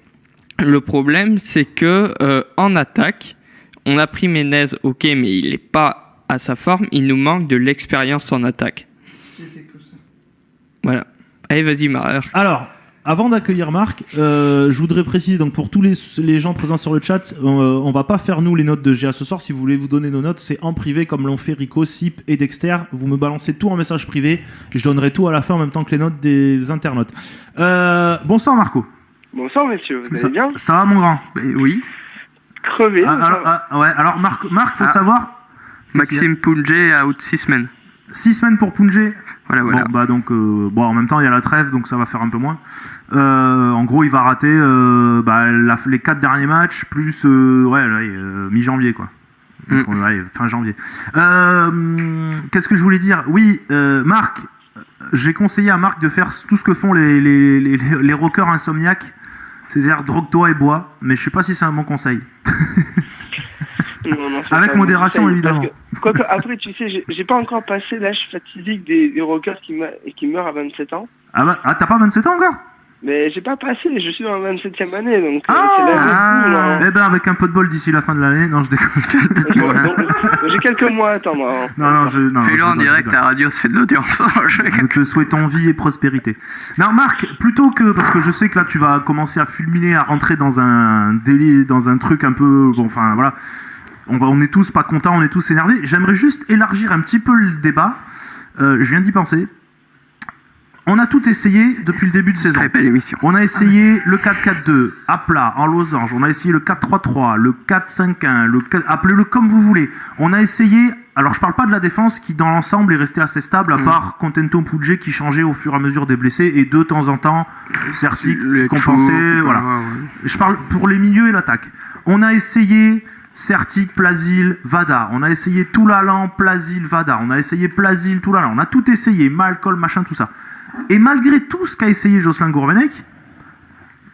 Le problème, c'est que en attaque, on a pris Menez, ok, mais il n'est pas à sa forme. Il nous manque de l'expérience en attaque. Voilà. Allez, vas-y, Marc. Alors, avant d'accueillir Marc, je voudrais préciser, donc pour tous les gens présents sur le chat, on va pas faire nous les notes de GA ce soir. Si vous voulez vous donner nos notes, c'est en privé comme l'ont fait Rico, Sip et Dexter. Vous me balancez tout en message privé. Je donnerai tout à la fin en même temps que les notes des internautes. Bonsoir Marco. Bonsoir messieurs, vous allez bien ? Ça va mon grand ? Oui. Crevé. Alors Marc, faut savoir... Maxime Pounjé out 6 semaines. 6 semaines pour Pounjé. Voilà. Bon, en même temps, il y a la trêve, donc ça va faire un peu moins. En gros, il va rater les 4 derniers matchs, plus mi-janvier, quoi. Donc, fin janvier. Qu'est-ce que je voulais dire ? Oui, Marc, j'ai conseillé à Marc de faire tout ce que font les rockers insomniaques, c'est-à-dire drogue-toi et bois, mais je sais pas si c'est un bon conseil. Non, avec modération, évidemment. Quoique, après, tu sais, j'ai pas encore passé l'âge fatidique des rockers qui meurent à 27 ans. T'as pas 27 ans encore ? Mais j'ai pas passé, je suis dans la 27e année, donc c'est là le coup. Avec un peu de bol d'ici la fin de l'année, non, je déconne. donc, j'ai quelques mois à attendre. Non, fais-le en direct à radio, ça fait de l'audience. Nous te souhaitons vie et prospérité. Non, Marc, plutôt que, parce que je sais que là, tu vas commencer à fulminer, à rentrer dans un délire, dans un truc un peu, voilà. On est tous pas contents, on est tous énervés. J'aimerais juste élargir un petit peu le débat. Je viens d'y penser. On a tout essayé depuis le début de saison. Très belle émission. On a essayé le 4-4-2 à plat, en losange. On a essayé le 4-3-3, le 4-5-1, appelez-le comme vous voulez. On a essayé. Alors, je parle pas de la défense qui, dans l'ensemble, est restée assez stable, à part Contento Pudje qui changeait au fur et à mesure des blessés et de temps en temps, Certic qui compensait. Voilà. Je parle pour les milieux et l'attaque. On a essayé Certic, Plasil, Vada. On a essayé Toulalan, Plasil, Vada. On a essayé Plasil, Toulalan. On a tout essayé, Malcolm, machin, tout ça. Et malgré tout ce qu'a essayé Jocelyn Gourvenec,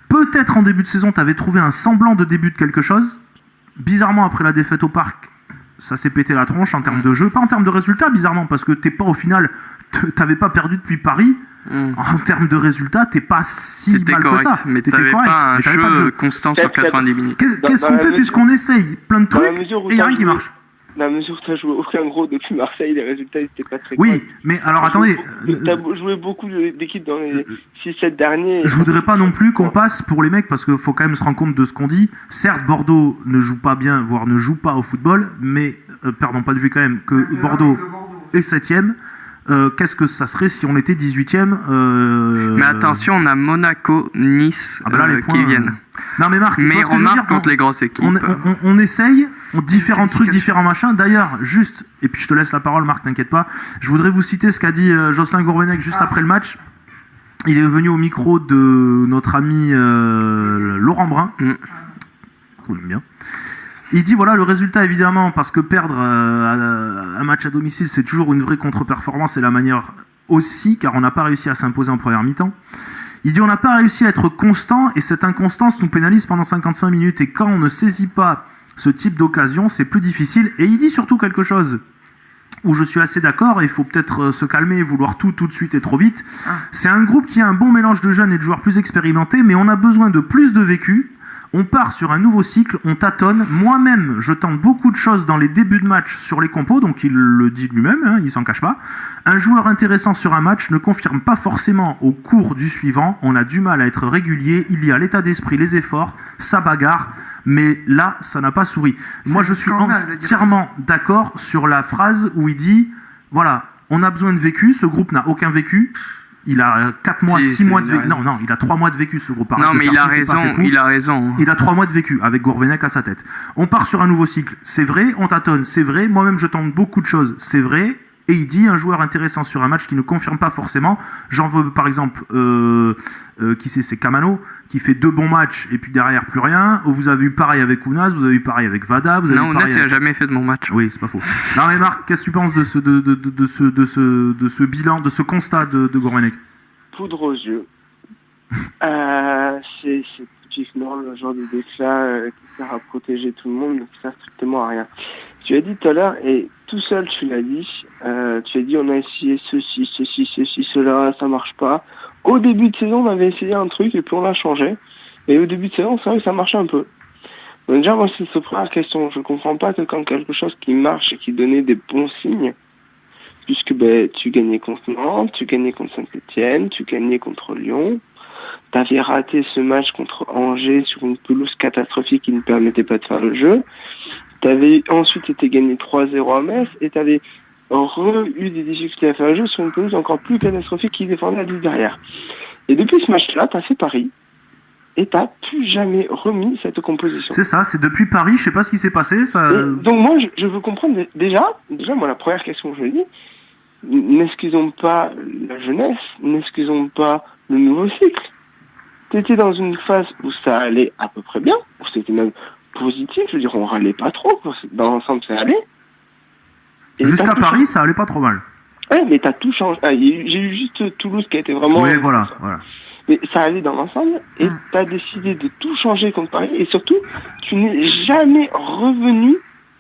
peut-être en début de saison, tu avais trouvé un semblant de début de quelque chose. Bizarrement, après la défaite au Parc, ça s'est pété la tronche en termes de jeu. Pas en termes de résultats, bizarrement, parce que t'es pas au final, t'avais pas perdu depuis Paris. En termes de résultats, t'es pas si T'étais mal correct, que ça. mais t'avais pas un jeu constant sur 90 minutes. Qu'est-ce qu'on fait puisqu'on essaye plein de trucs et il n'y a rien qui marche? Dans la mesure où tu as joué aucun gros depuis Marseille, les résultats n'étaient pas très Oui, mais alors attendez. Tu as joué beaucoup d'équipes dans les 6-7 derniers. Je voudrais pas non plus qu'on passe pour les mecs, parce qu'il faut quand même se rendre compte de ce qu'on dit. Certes, Bordeaux ne joue pas bien, voire ne joue pas au football, mais perdons pas de vue quand même que Bordeaux est 7ème. Qu'est-ce que ça serait si on était 18ème Mais attention, on a Monaco, Nice qui viennent. Non mais Marc, mais on marque contre les grosses équipes. On essaye, différents trucs, différents machins. D'ailleurs, juste, et puis je te laisse la parole Marc, t'inquiète pas, je voudrais vous citer ce qu'a dit Jocelyn Gourvenec juste après le match. Il est venu au micro de notre ami Laurent Brun. Cool, bien. Il dit voilà, le résultat évidemment, parce que perdre un match à domicile, c'est toujours une vraie contre-performance, et la manière aussi, car on n'a pas réussi à s'imposer en première mi-temps. Il dit on n'a pas réussi à être constant, et cette inconstance nous pénalise pendant 55 minutes, et quand on ne saisit pas ce type d'occasion, c'est plus difficile. Et il dit surtout quelque chose où je suis assez d'accord, et il faut peut-être se calmer, vouloir tout de suite et trop vite. C'est un groupe qui a un bon mélange de jeunes et de joueurs plus expérimentés, mais on a besoin de plus de vécu. On part sur un nouveau cycle, on tâtonne. Moi-même, je tente beaucoup de choses dans les débuts de match sur les compos, donc il le dit lui-même, hein, il s'en cache pas. Un joueur intéressant sur un match ne confirme pas forcément au cours du suivant. On a du mal à être régulier, il y a l'état d'esprit, les efforts, ça bagarre, mais là, ça n'a pas souri. Moi, je suis entièrement d'accord sur la phrase où il dit, voilà, on a besoin de vécu, ce groupe n'a aucun vécu. Il a 4 mois, 6 mois de vécu. Non, il a 3 mois de vécu, ce groupe. Non, mais il a raison. Il a 3 mois de vécu, avec Gourvenec à sa tête. On part sur un nouveau cycle, c'est vrai. On tâtonne, c'est vrai. Moi-même, je tente beaucoup de choses, c'est vrai. Et il dit un joueur intéressant sur un match qui ne confirme pas forcément. J'en veux par exemple, c'est Camano, qui fait 2 bons matchs et puis derrière plus rien. Vous avez eu pareil avec Ounas, vous avez eu pareil avec Vada. Non, Ounas il n'a jamais fait de bons matchs. Oui, c'est pas faux. Non mais Marc, qu'est-ce que tu penses de ce bilan, de ce constat de Gourvenec? Poudre aux yeux. C'est typiquement le genre de déclat qui sert à protéger tout le monde, mais qui sert strictement à rien. Tu as dit tout à l'heure, et tout seul tu l'as dit, tu as dit on a essayé ceci, cela, ça marche pas. Au début de saison, on avait essayé un truc et puis on l'a changé. Et au début de saison, c'est vrai que ça marchait un peu. Donc déjà, moi, c'est cette première question. Je comprends pas que quand quelque chose qui marche et qui donnait des bons signes, puisque tu gagnais contre Nantes, tu gagnais contre Saint-Etienne, tu gagnais contre Lyon, tu avais raté ce match contre Angers sur une pelouse catastrophique qui ne permettait pas de faire le jeu. Tu avais ensuite été gagné 3-0 à Metz et tu avais eu des difficultés à faire le jeu sur une pelouse encore plus catastrophique qui défendait la ligne derrière. Et depuis ce match-là, tu as fait Paris et tu n'as plus jamais remis cette composition. C'est ça, c'est depuis Paris, je sais pas ce qui s'est passé. Ça... Donc moi, je veux comprendre déjà, moi la première question que je dis, n'excusons pas la jeunesse, n'excusons pas le nouveau cycle. Tu étais dans une phase où ça allait à peu près bien, où c'était même positif, je veux dire, on râlait pas trop, dans l'ensemble ça allait. Jusqu'à Paris, ça allait pas trop mal. Ouais, mais t'as tout changé. J'ai eu juste Toulouse qui a été vraiment... Oui, voilà. Mais ça allait dans l'ensemble, et t'as décidé de tout changer contre Paris, et surtout, tu n'es jamais revenu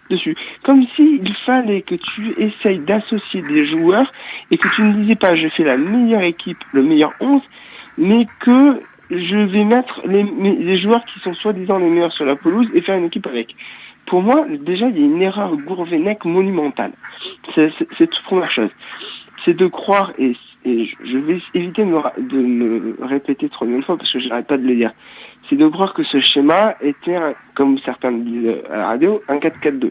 dessus. Comme s'il fallait que tu essayes d'associer des joueurs, et que tu ne disais pas, je fais la meilleure équipe, le meilleur 11, mais que je vais mettre les joueurs qui sont soi-disant les meilleurs sur la pelouse et faire une équipe avec. Pour moi, déjà, il y a une erreur Gourvenec monumentale. C'est toute première chose. C'est de croire, et je vais éviter de me répéter trop de fois parce que je n'arrête pas de le dire, c'est de croire que ce schéma était, comme certains le disent à la radio, un 4-4-2.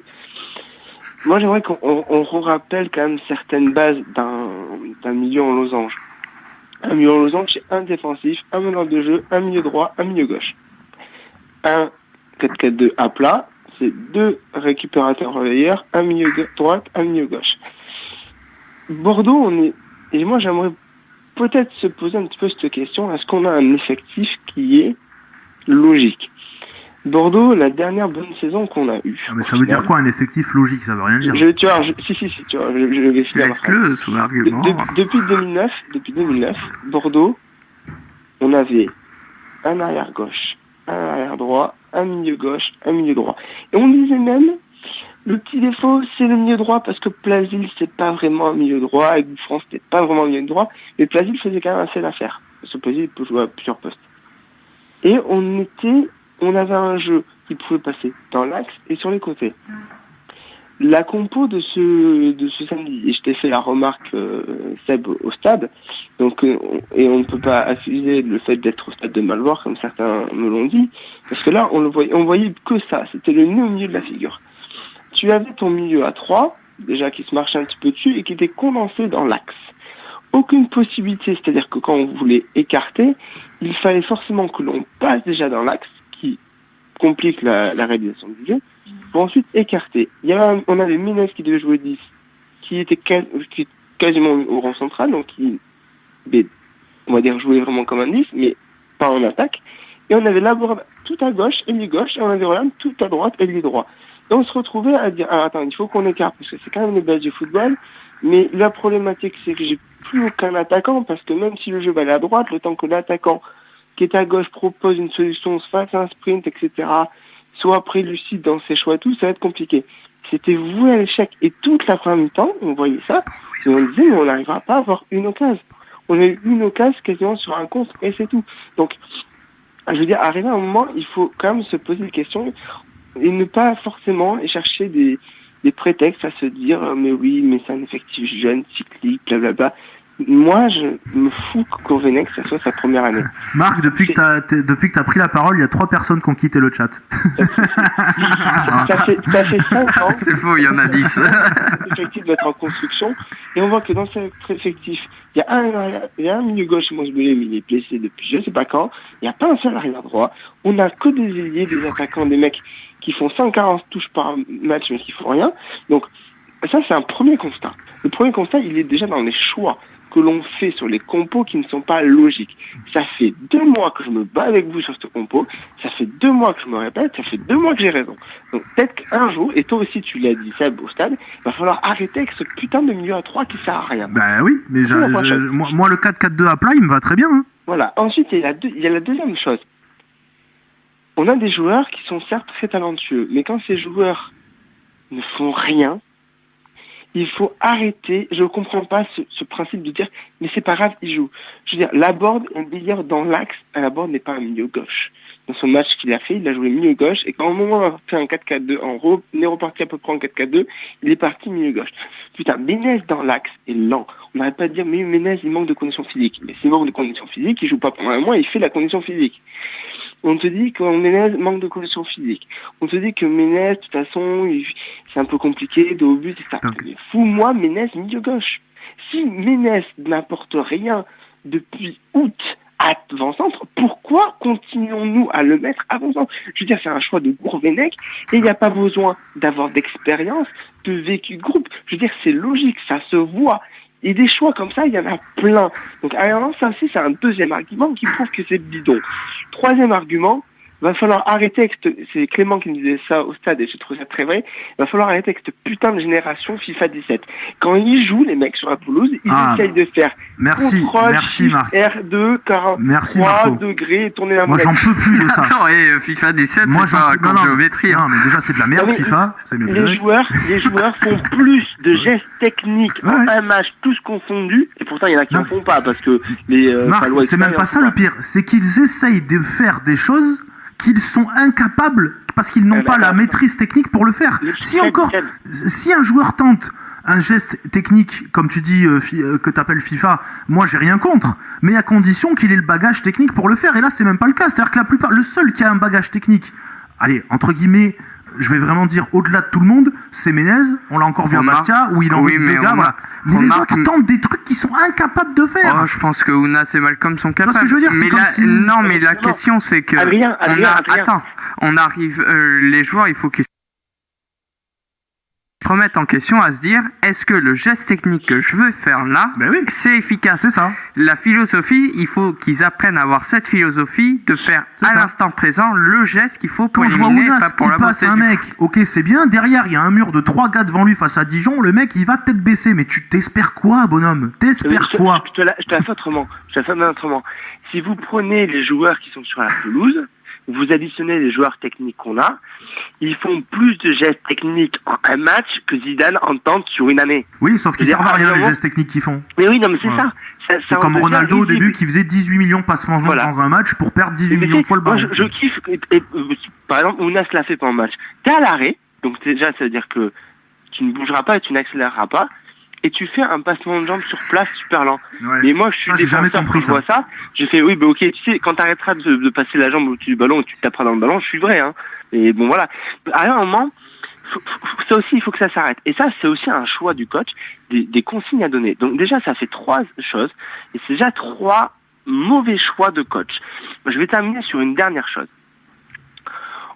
Moi, j'aimerais qu'on rappelle quand même certaines bases d'un milieu en losange. Un milieu en losange, c'est un défensif, un meneur de jeu, un milieu droit, un milieu gauche. Un 4-4-2 à plat, c'est 2 récupérateurs relayeurs, un milieu droite, un milieu gauche. Bordeaux, et moi j'aimerais peut-être se poser un petit peu cette question, est-ce qu'on a un effectif qui est logique? Bordeaux, la dernière bonne saison qu'on a eue. Ah, mais ça veut dire quoi un effectif logique? Ça veut rien dire. Tu vois, tu vois, je vais finir. Laisse-le sous l'argument. Depuis 2009, Bordeaux, on avait un arrière gauche, un arrière droit, un milieu gauche, un milieu droit. Et on disait même, le petit défaut, c'est le milieu droit, parce que Plasil, c'est pas vraiment un milieu droit, et France, c'était pas vraiment un milieu droit, mais Plasil faisait quand même assez d'affaires. Parce que Plasil peut jouer à plusieurs postes. Et on avait un jeu qui pouvait passer dans l'axe et sur les côtés. La compo de ce samedi, et je t'ai fait la remarque, Seb, au stade, donc, et on ne peut pas accuser le fait d'être au stade de mal voir, comme certains me l'ont dit, parce que là, on voyait que ça, c'était le nœud au milieu de la figure. Tu avais ton milieu à 3, déjà qui se marchait un petit peu dessus, et qui était condensé dans l'axe. Aucune possibilité, c'est-à-dire que quand on voulait écarter, il fallait forcément que l'on passe déjà dans l'axe, qui complique la réalisation du jeu, pour ensuite écarter. On avait Ménez qui devait jouer 10, qui était quasiment au rang central, donc qui, on va dire, jouait vraiment comme un 10, mais pas en attaque. Et on avait Laborde tout à gauche, ailier gauche, et on avait Roland tout à droite, ailier droit. Et on se retrouvait à dire, attends, il faut qu'on écarte, parce que c'est quand même les bases du football, mais la problématique, c'est que j'ai plus aucun attaquant, parce que même si le jeu va aller à droite, le temps que l'attaquant qui est à gauche propose une solution, se fasse un sprint, etc., soit après lucide dans ses choix, tout, ça va être compliqué. C'était voué à l'échec. Et toute la première mi-temps, on voyait ça, et on disait, mais on n'arrivera pas à avoir une occasion. On a eu une occasion quasiment sur un contre, et c'est tout. Donc, je veux dire, arrivé à un moment, il faut quand même se poser des questions, et ne pas forcément chercher des prétextes à se dire, mais oui, mais c'est un effectif jeune, cyclique, blablabla. Moi, je me fous que Courvenec, ça soit sa première année. Marc, depuis que t'as pris la parole, il y a 3 personnes qui ont quitté le chat. Ça fait 5 ans. C'est faux, il y en a 10. L'effectif doit être en construction. Et on voit que dans cet effectif, il y a un milieu gauche, moi je me il est blessé depuis je sais pas quand. Il n'y a pas un seul arrière droit. On n'a que des ailiers, des attaquants, des mecs qui font 140 touches par match mais qui font rien. Donc ça, c'est un premier constat. Le premier constat, il est déjà dans les choix que l'on fait sur les compos qui ne sont pas logiques. Ça fait 2 mois que je me bats avec vous sur ce compo, ça fait 2 mois que je me répète, ça fait 2 mois que j'ai raison. Donc peut-être qu'un jour, et toi aussi tu l'as dit, Seb, au stade, il va falloir arrêter avec ce putain de milieu à 3 qui sert à rien. Ben oui, mais moi le 4-4-2 à plat, il me va très bien. Hein. Voilà. Ensuite, il y a la deuxième chose. On a des joueurs qui sont certes très talentueux, mais quand ces joueurs ne font rien, il faut arrêter, je ne comprends pas ce principe de dire, mais c'est pas grave, il joue. Je veux dire, Laborde est meilleur dans l'axe, Laborde n'est pas un milieu gauche. Dans son match qu'il a fait, il a joué milieu gauche, et quand au moment où on a fait un 4-4-2, on est reparti à peu près en 4-4-2, il est parti milieu gauche. Putain, Ménez dans l'axe est lent. On n'arrête pas de dire, mais Ménez, il manque de conditions physiques. Mais s'il manque de conditions physiques, il joue pas pendant un mois, il fait la condition physique. On te dit que Ménez manque de conditions physiques. On te dit que Ménez, de toute façon, c'est un peu compliqué, de haut but, etc. Mais fous-moi Ménez milieu gauche. Si Ménez n'apporte rien depuis août à avant-centre, pourquoi continuons-nous à le mettre avant-centre? Je veux dire, c'est un choix de Gourvenec, et il n'y a pas besoin d'avoir d'expérience, de vécu de groupe. Je veux dire, c'est logique, ça se voit. Et des choix comme ça, il y en a plein. Donc, alors, ça aussi, c'est un deuxième argument qui prouve que c'est bidon. Troisième argument, va falloir arrêter avec c'est Clément qui me disait ça au stade et je trouve ça très vrai, va falloir arrêter avec cette putain de génération FIFA 17. Quand ils jouent, les mecs sur la pelouse, ils essayent de faire contrôle, shift, Marc. R2, 43 degrés, tourner la Moi, j'en peux plus de ça. Attends, FIFA 17, c'est pas comme géométrie. Non, mais déjà, c'est de la merde, FIFA. C'est mieux les joueurs font plus de gestes techniques en un match, tous confondus, et pourtant, il y en a qui n'en font pas, parce que les... Marc, c'est même pas ça le pire, c'est qu'ils essayent de faire des choses qu'ils sont incapables parce qu'ils n'ont pas la maîtrise technique pour le faire. Si un joueur tente un geste technique, comme tu dis, que tu appelles FIFA, moi j'ai rien contre, mais à condition qu'il ait le bagage technique pour le faire. Et là, c'est même pas le cas. C'est-à-dire que le seul qui a un bagage technique, allez, entre guillemets, je vais vraiment dire au-delà de tout le monde, c'est Menez, on l'a encore vu à Bastia, où il en met des gars, voilà. Mais les autres tentent des trucs qu'ils sont incapables de faire. Oh, je pense que Ounas et Malcolm sont capables. Ce que je veux dire, c'est comme si... Non, mais la question, c'est que... Adrien. Attends, on arrive... les joueurs, il faut qu'ils se remettent en question à se dire, est-ce que le geste technique que je veux faire là, c'est efficace? C'est ça. La philosophie, il faut qu'ils apprennent à avoir cette philosophie de faire à l'instant présent le geste qu'il faut pour quand éliminer, je vois Ounas pas pour qui la passe un mec, ok c'est bien, derrière il y a un mur de 3 gars devant lui face à Dijon, le mec il va tête baissée, mais tu t'espères quoi, bonhomme? T'espères quoi? Je te la fais autrement. Si vous prenez les joueurs qui sont sur la pelouse, vous additionnez les joueurs techniques qu'on a, ils font plus de gestes techniques en un match que Zidane en tente sur une année. Oui, sauf qu'ils servent à rien les gestes techniques qu'ils font. Mais oui, non, mais c'est ça. C'est comme Ronaldo au début qui faisait 18 millions passements dans un match pour perdre 18 millions de fois le ballon. Moi, je kiffe. Par exemple, Ounas l'a fait pendant le match. T'es à l'arrêt, donc déjà ça veut dire que tu ne bougeras pas et tu n'accéléreras pas. Et tu fais un passement de jambes sur place super lent. Ouais. Mais moi, je suis défenseur, quand je vois ça, j'ai fait, oui, bah ok, tu sais, quand t'arrêteras de passer la jambe au-dessus du ballon et tu taperas dans le ballon, je suis vrai, hein. Et bon, voilà. À un moment, ça aussi, il faut que ça s'arrête. Et ça, c'est aussi un choix du coach, des consignes à donner. Donc déjà, ça fait 3 choses, et c'est déjà 3 mauvais choix de coach. Je vais terminer sur une dernière chose.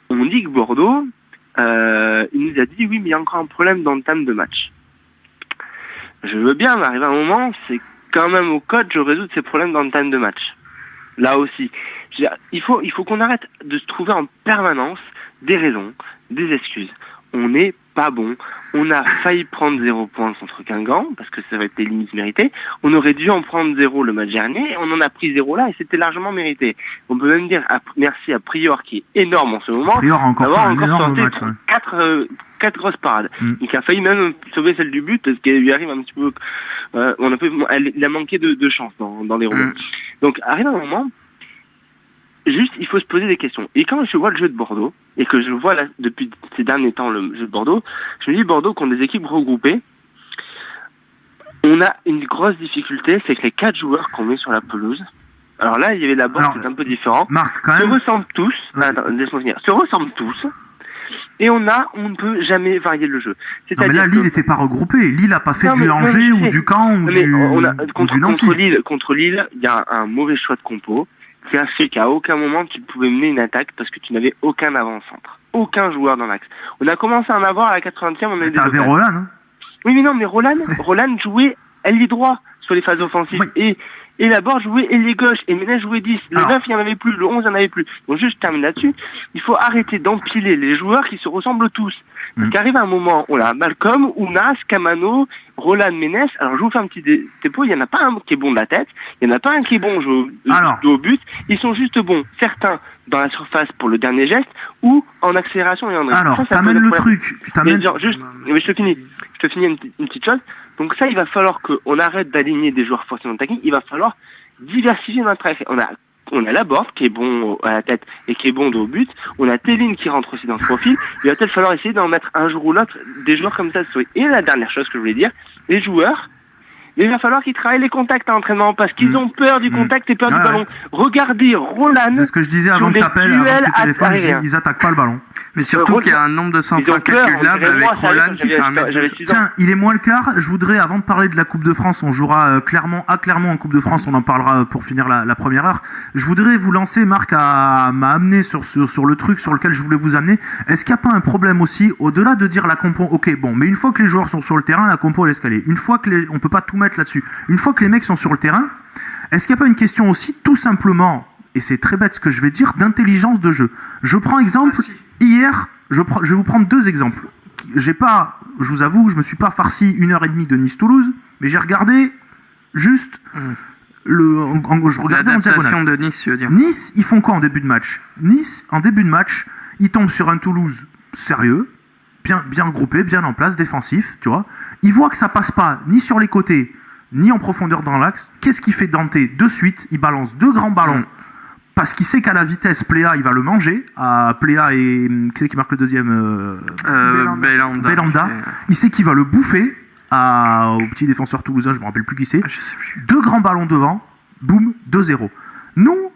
On dit que Bordeaux, il nous a dit, oui, mais il y a encore un problème dans le time de match. Je veux bien, mais arrivé à un moment, c'est quand même au coach de résoudre ses problèmes dans le time de match. Là aussi. Il faut qu'on arrête de se trouver en permanence des raisons, des excuses. On n'est pas bon. On a failli prendre 0 points contre Guingamp, parce que ça aurait été limite mérité. On aurait dû en prendre 0 le match dernier, et on en a pris 0 là, et c'était largement mérité. On peut même dire merci à Prior, qui est énorme en ce moment. Prior a encore fait un énorme match. 4 grosses parades. Il a failli même sauver celle du but, parce qu'elle lui arrive un petit peu... il a manqué de chance dans les rebonds. Donc, arrive un moment... Juste, il faut se poser des questions. Et quand je vois le jeu de Bordeaux, et que je vois là, depuis ces derniers temps le jeu de Bordeaux, je me dis Bordeaux, qui ont des équipes regroupées, on a une grosse difficulté, c'est que les 4 joueurs qu'on met sur la pelouse, alors là, il y avait la boxe, c'est un peu différent, Marc, quand même... se ressemblent tous, laisse-moi finir, se ressemblent tous, et on ne peut jamais varier le jeu. Non, mais là, Lille n'était pas regroupé. Lille n'a pas fait du Angers ou du Caen ou du Nancy. Contre Lille, il y a un mauvais choix de compo, qui a fait qu'à aucun moment tu pouvais mener une attaque parce que tu n'avais aucun avant-centre. Aucun joueur dans l'axe. On a commencé à en avoir à la 80e, on avait des T'avais Roland, hein? Oui, mais non, mais Roland jouait ailier droit sur les phases offensives. Oui. Et Laborde jouait ailier gauche, et Ménez jouait 10. Le 9, il n'y en avait plus, le 11, il n'y en avait plus. Donc juste, je termine là-dessus. Il faut arrêter d'empiler les joueurs qui se ressemblent tous. Parce qu'arrive un moment, on a Malcolm, Ounas, Camano, Roland, Ménez. Alors je vous fais un petit dépôt, il n'y en a pas un qui est bon de la tête, il n'y en a pas un qui est bon au but. Ils sont juste bons, certains dans la surface pour le dernier geste, ou en accélération et en dribble. Alors, t'amènes le truc. Mais je te finis une petite chose. Donc ça, il va falloir qu'on arrête d'aligner des joueurs forcément techniques, il va falloir diversifier notre effet. On a Laborde qui est bon à la tête et qui est bon au but, on a Théline qui rentre aussi dans ce profil, il va peut-être falloir essayer d'en mettre un jour ou l'autre des joueurs comme ça. Et la dernière chose que je voulais dire, les joueurs, il va falloir qu'ils travaillent les contacts à l'entraînement parce qu'ils ont peur du contact et peur du ballon. Regardez Roland. C'est ce que je disais avant que t'appelles, avant que tu téléphones, ils attaquent pas le ballon. Mais surtout qu'il y a un nombre de centres incalculable avec Roland qui fait un mètre. Tiens, il est moins le quart. Je voudrais, avant de parler de la Coupe de France, on jouera Clermont en Coupe de France, on en parlera pour finir la première heure. Je voudrais vous lancer, Marc m'a amené sur le truc sur lequel je voulais vous amener. Est-ce qu'il n'y a pas un problème aussi, au-delà de dire la compo, ok, bon, mais une fois que les joueurs sont sur le terrain, la compo elle escalée. Une fois que on peut pas tout mettre là-dessus. Une fois que les mecs sont sur le terrain, est-ce qu'il n'y a pas une question aussi, tout simplement, et c'est très bête ce que je vais dire, d'intelligence de jeu? Je prends exemple, hier, je vais vous prendre 2 exemples. Je vous avoue, je me suis pas farci 1h30 de Nice-Toulouse, mais j'ai regardé juste je regardais en diagonale. L'adaptation de Nice, tu veux dire. Nice, ils font quoi en début de match? Nice, en début de match, ils tombent sur un Toulouse sérieux, bien regroupé, bien en place, défensif, tu vois. Ils voient que ça passe pas ni sur les côtés, ni en profondeur dans l'axe. Qu'est-ce qu'il fait Dante? De suite, il balance 2 grands ballons. Parce qu'il sait qu'à la vitesse, Pléa, il va le manger. À Pléa et... Qui c'est qui marque le deuxième? Belanda. Il sait qu'il va le bouffer au petit défenseur toulousain, je me rappelle plus qui c'est. 2 grands ballons devant, boum, 2-0. Nous,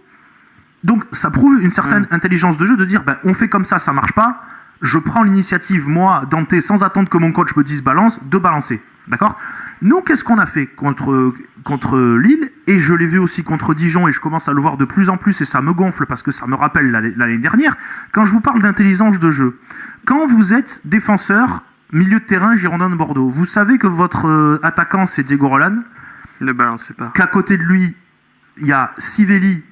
donc ça prouve une certaine intelligence de jeu de dire, on fait comme ça marche pas. je prends l'initiative, moi, Dante, sans attendre que mon coach me dise balance, de balancer. D'accord ? Nous, qu'est-ce qu'on a fait contre Lille ? Et je l'ai vu aussi contre Dijon, et je commence à le voir de plus en plus, et ça me gonfle parce que ça me rappelle l'année dernière. Quand je vous parle d'intelligence de jeu, quand vous êtes défenseur, milieu de terrain, Girondin de Bordeaux, vous savez que votre attaquant, c'est Diego Roland. Ne balancez pas. Qu'à côté de lui, il y a Sivelli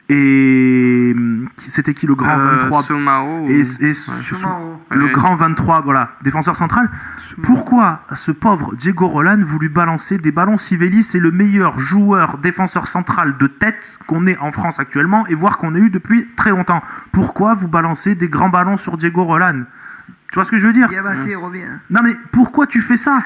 et c'était qui le grand 23 Somao. le grand 23, voilà, défenseur central. Pourquoi ce pauvre Diego Roland voulu balancer des ballons? Sivelli, c'est le meilleur joueur défenseur central de tête qu'on ait en France actuellement et voire qu'on ait eu depuis très longtemps. Pourquoi vous balancez des grands ballons sur Diego Roland? Tu vois ce que je veux dire? Diabaté revient. Non mais pourquoi tu fais ça?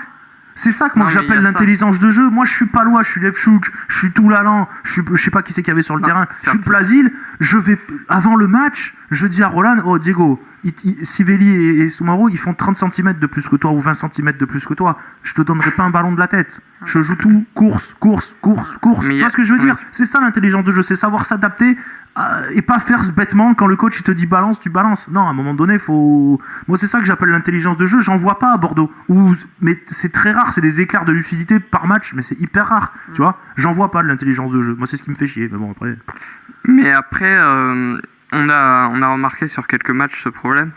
C'est ça que moi que j'appelle l'intelligence de jeu. Moi je suis Palois, je suis Lefchouk, je suis Toulalan, je sais pas qui c'est qu'il y avait sur le terrain. Je suis de Plasil, je vais avant le match, je dis à Roland, oh Diego, Sivelli et Soumaro, ils font 30 cm de plus que toi ou 20 cm de plus que toi. Je te donnerai pas un ballon de la tête. Je joue tout, course. Tu vois ce que je veux dire? C'est ça l'intelligence de jeu, c'est savoir s'adapter et pas faire bêtement quand le coach il te dit balance, tu balances. Non, à un moment donné, faut. Moi, c'est ça que j'appelle l'intelligence de jeu. J'en vois pas à Bordeaux. Mais c'est très rare, c'est des éclairs de lucidité par match, mais c'est hyper rare. Tu vois, j'en vois pas de l'intelligence de jeu. Moi, c'est ce qui me fait chier. Mais bon, après. Mais après, on a remarqué sur quelques matchs ce problème.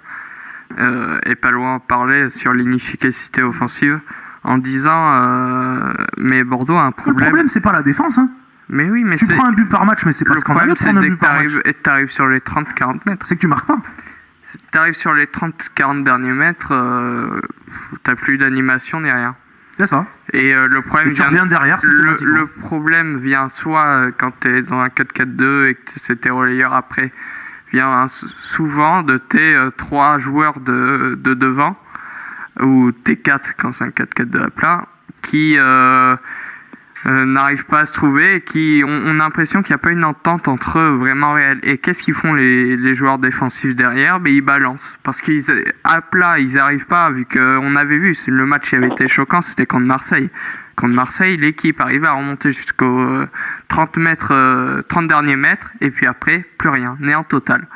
Et Palois en parlait sur l'inefficacité offensive en disant mais Bordeaux a un problème. Le problème, c'est pas la défense, hein. Mais oui, mais tu prends un but par match, mais c'est pas scandaleux de prendre un but par match. Et t'arrives sur les 30-40 mètres. C'est que tu marques pas. T'arrives sur les 30-40 derniers mètres, t'as plus d'animation ni rien. C'est ça. Et le problème tu reviens derrière. Le problème vient soit quand t'es dans un 4-4-2 et que c'est tes relayeurs après, vient souvent de tes 3 joueurs de devant, ou tes 4 quand c'est un 4-4-2 à plat, qui n'arrivent pas à se trouver et qui on a l'impression qu'il n'y a pas une entente entre eux vraiment réelle. Et qu'est-ce qu'ils font les joueurs défensifs derrière? Ils balancent. Parce qu'à plat, ils n'arrivent pas, vu qu'on avait vu, le match qui avait été choquant, c'était contre Marseille. Contre Marseille, l'équipe arrivait à remonter jusqu'aux 30 derniers mètres, et puis après, plus rien, néant total.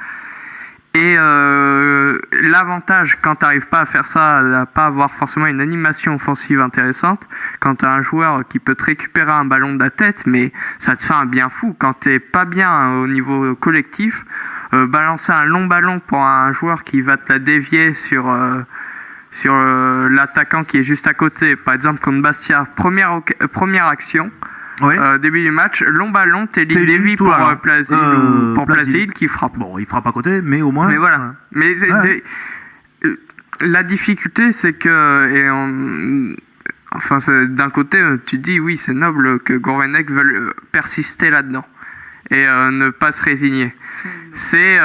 Et l'avantage, quand tu n'arrives pas à faire ça, à pas avoir forcément une animation offensive intéressante, quand tu as un joueur qui peut te récupérer un ballon de la tête, mais ça te fait un bien fou. Quand tu n'es pas bien au niveau collectif, balancer un long ballon pour un joueur qui va te la dévier sur l'attaquant qui est juste à côté, par exemple contre Bastia, première action. Oui. Début du match, long ballon, Telly dévie pour Plasil qui frappe. Bon, il frappe à côté, mais au moins. Mais voilà. Mais la difficulté, c'est que. D'un côté, tu dis oui, c'est noble que Gourvenec veuille persister là-dedans et ne pas se résigner. C'est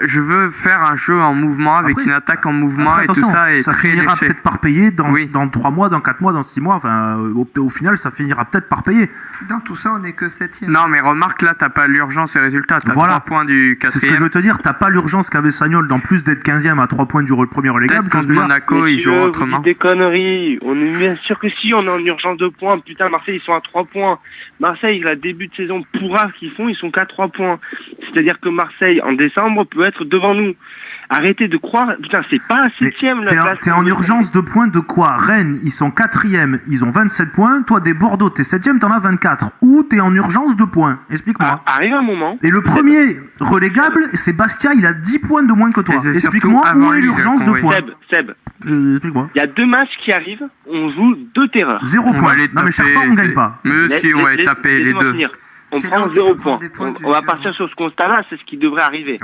je veux faire un jeu en mouvement avec une attaque en mouvement et tout ça. Et ça finira peut-être par payer dans 3 mois, dans 4 mois, dans 6 mois. Enfin, au final, ça finira peut-être par payer. Dans tout ça, on n'est que 7e. Non, mais remarque, là, t'as pas l'urgence et résultat. T'as 3 points du 4e. C'est ce que je veux te dire. T'as pas l'urgence qu'avait Sagnol, dans plus d'être 15e à 3 points du premier relégable. Peut-être que Monaco, ils jouent autrement. Des conneries. On est bien sûr que si, on est en urgence de points. Putain, Marseille, ils sont à 3 points. Marseille, la début de saison pourra qu'ils font, ils sont qu'à 3 points. C'est-à-dire que Marseille, en décembre, peut être devant nous. Arrêtez de croire, putain, c'est pas à 7ème la place. T'es en urgence de points de quoi? Rennes, ils sont 4e, ils ont 27 points. Toi, des Bordeaux, t'es 7ème, t'en as 24. Ou t'es en urgence de points? Explique-moi. Arrive un moment. Et le premier relégable, c'est Bastia, il a 10 points de moins que toi. Explique-moi où est l'urgence de points. Seb. Explique-moi. Il y a 2 matchs qui arrivent, on joue 2 terreurs. 0 points. Non mais chaque fois, on gagne pas. Mais si, on va taper les 2. On prend 0 points. On va partir sur ce constat-là, c'est ce qui devrait arriver.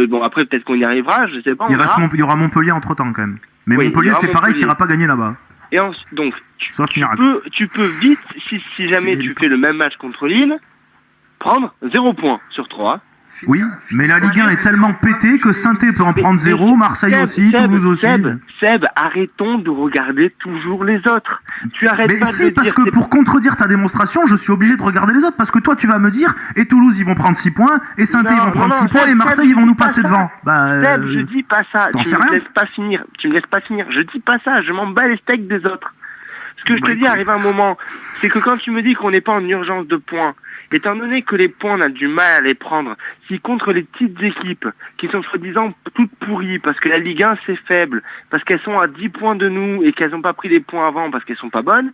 Bon, après, peut-être qu'on y arrivera, je sais pas. Il y aura Montpellier entre temps quand même. Mais Montpellier, c'est pareil, tu n'iras pas gagner là-bas. Et donc, tu peux vite, si jamais tu fais le même match contre Lille, prendre 0 points sur 3. Oui, mais la Ligue 1 est tellement pétée que Saint-Étienne peut en prendre 0, Marseille aussi, Toulouse aussi. Seb, arrêtons de regarder toujours les autres. Tu arrêtes pas de dire... Mais si, parce que pour contredire ta démonstration, je suis obligé de regarder les autres, parce que toi tu vas me dire, et Toulouse ils vont prendre 6 points, et Saint-Étienne ils vont prendre 6 points, et Marseille ils vont nous passer devant. Seb, je dis pas ça, tu me laisses pas finir, je dis pas ça, je m'en bats les steaks des autres. Ce que je te dis arrive un moment, c'est que quand tu me dis qu'on n'est pas en urgence de points, étant donné que les points, on a du mal à les prendre, si contre les petites équipes, qui sont soi-disant toutes pourries, parce que la Ligue 1 c'est faible, parce qu'elles sont à 10 points de nous et qu'elles n'ont pas pris les points avant parce qu'elles sont pas bonnes,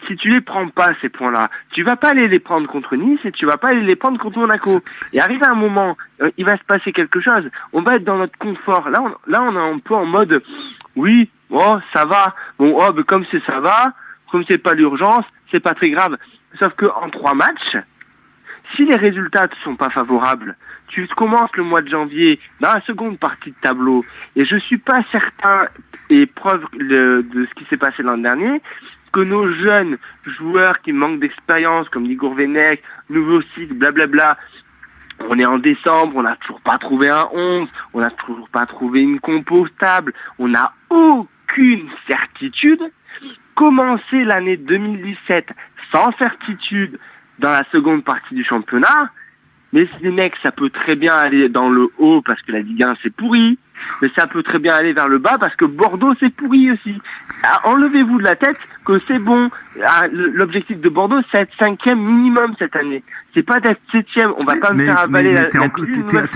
si tu les prends pas ces points-là, tu vas pas aller les prendre contre Nice et tu vas pas aller les prendre contre Monaco. Et arrivé à un moment, il va se passer quelque chose, on va être dans notre confort. Là on est un peu en mode, oui, oh ça va, bon, oh, mais comme ça va, comme c'est pas l'urgence, c'est pas très grave. Sauf que en 3 matchs, si les résultats ne sont pas favorables, tu commences le mois de janvier dans la seconde partie de tableau, et je suis pas certain, et preuve de ce qui s'est passé l'an dernier, que nos jeunes joueurs qui manquent d'expérience, comme Igor Venec, nouveau cycle, blablabla, on est en décembre, on n'a toujours pas trouvé un 11, on n'a toujours pas trouvé une compo stable, on n'a aucune certitude. Commencer l'année 2017 sans certitude dans la seconde partie du championnat, mais les mecs, ça peut très bien aller dans le haut parce que la Ligue 1 c'est pourri, mais ça peut très bien aller vers le bas parce que Bordeaux c'est pourri aussi. Enlevez-vous de la tête que c'est bon. L'objectif de Bordeaux c'est être 5e minimum cette année. C'est pas d'être 7e, on va pas me faire avaler la t'es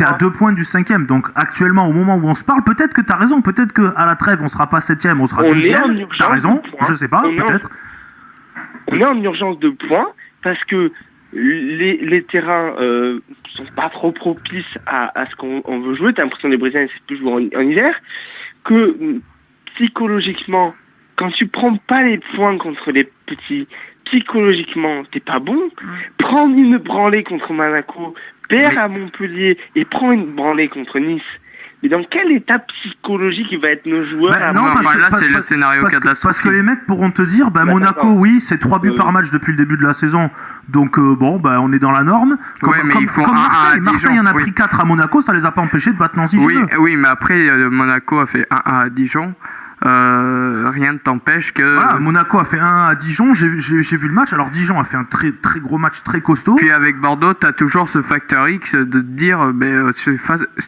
à 2 points du 5e, donc actuellement au moment où on se parle, peut-être que t'as raison, peut-être qu'à la trêve on sera pas 7e, on sera 2e, t'as raison, je sais pas, peut-être. On est en urgence de points parce que les terrains sont pas trop propices à ce qu'on veut jouer. T'as l'impression que les Brésiliens c'est plus jouer en hiver, que psychologiquement, quand tu prends pas les points contre les petits, psychologiquement t'es pas bon. Prends une branlée contre Monaco, perds à Montpellier et prends une branlée contre Nice. Mais dans quel état psychologique il va être nos joueurs non, là c'est le scénario catastrophique. Parce que les mecs pourront te dire, Monaco, oui, c'est 3 buts par match depuis le début de la saison, donc on est dans la norme. Comme Marseille en a pris 4 à Monaco, ça les a pas empêchés de battre Nancy. Oui, mais après Monaco a fait 1-1 à Dijon. Rien ne t'empêche que... Voilà, Monaco a fait 1 à Dijon, j'ai vu le match, alors Dijon a fait un très très gros match, très costaud. Puis avec Bordeaux, t'as toujours ce facteur X de te dire,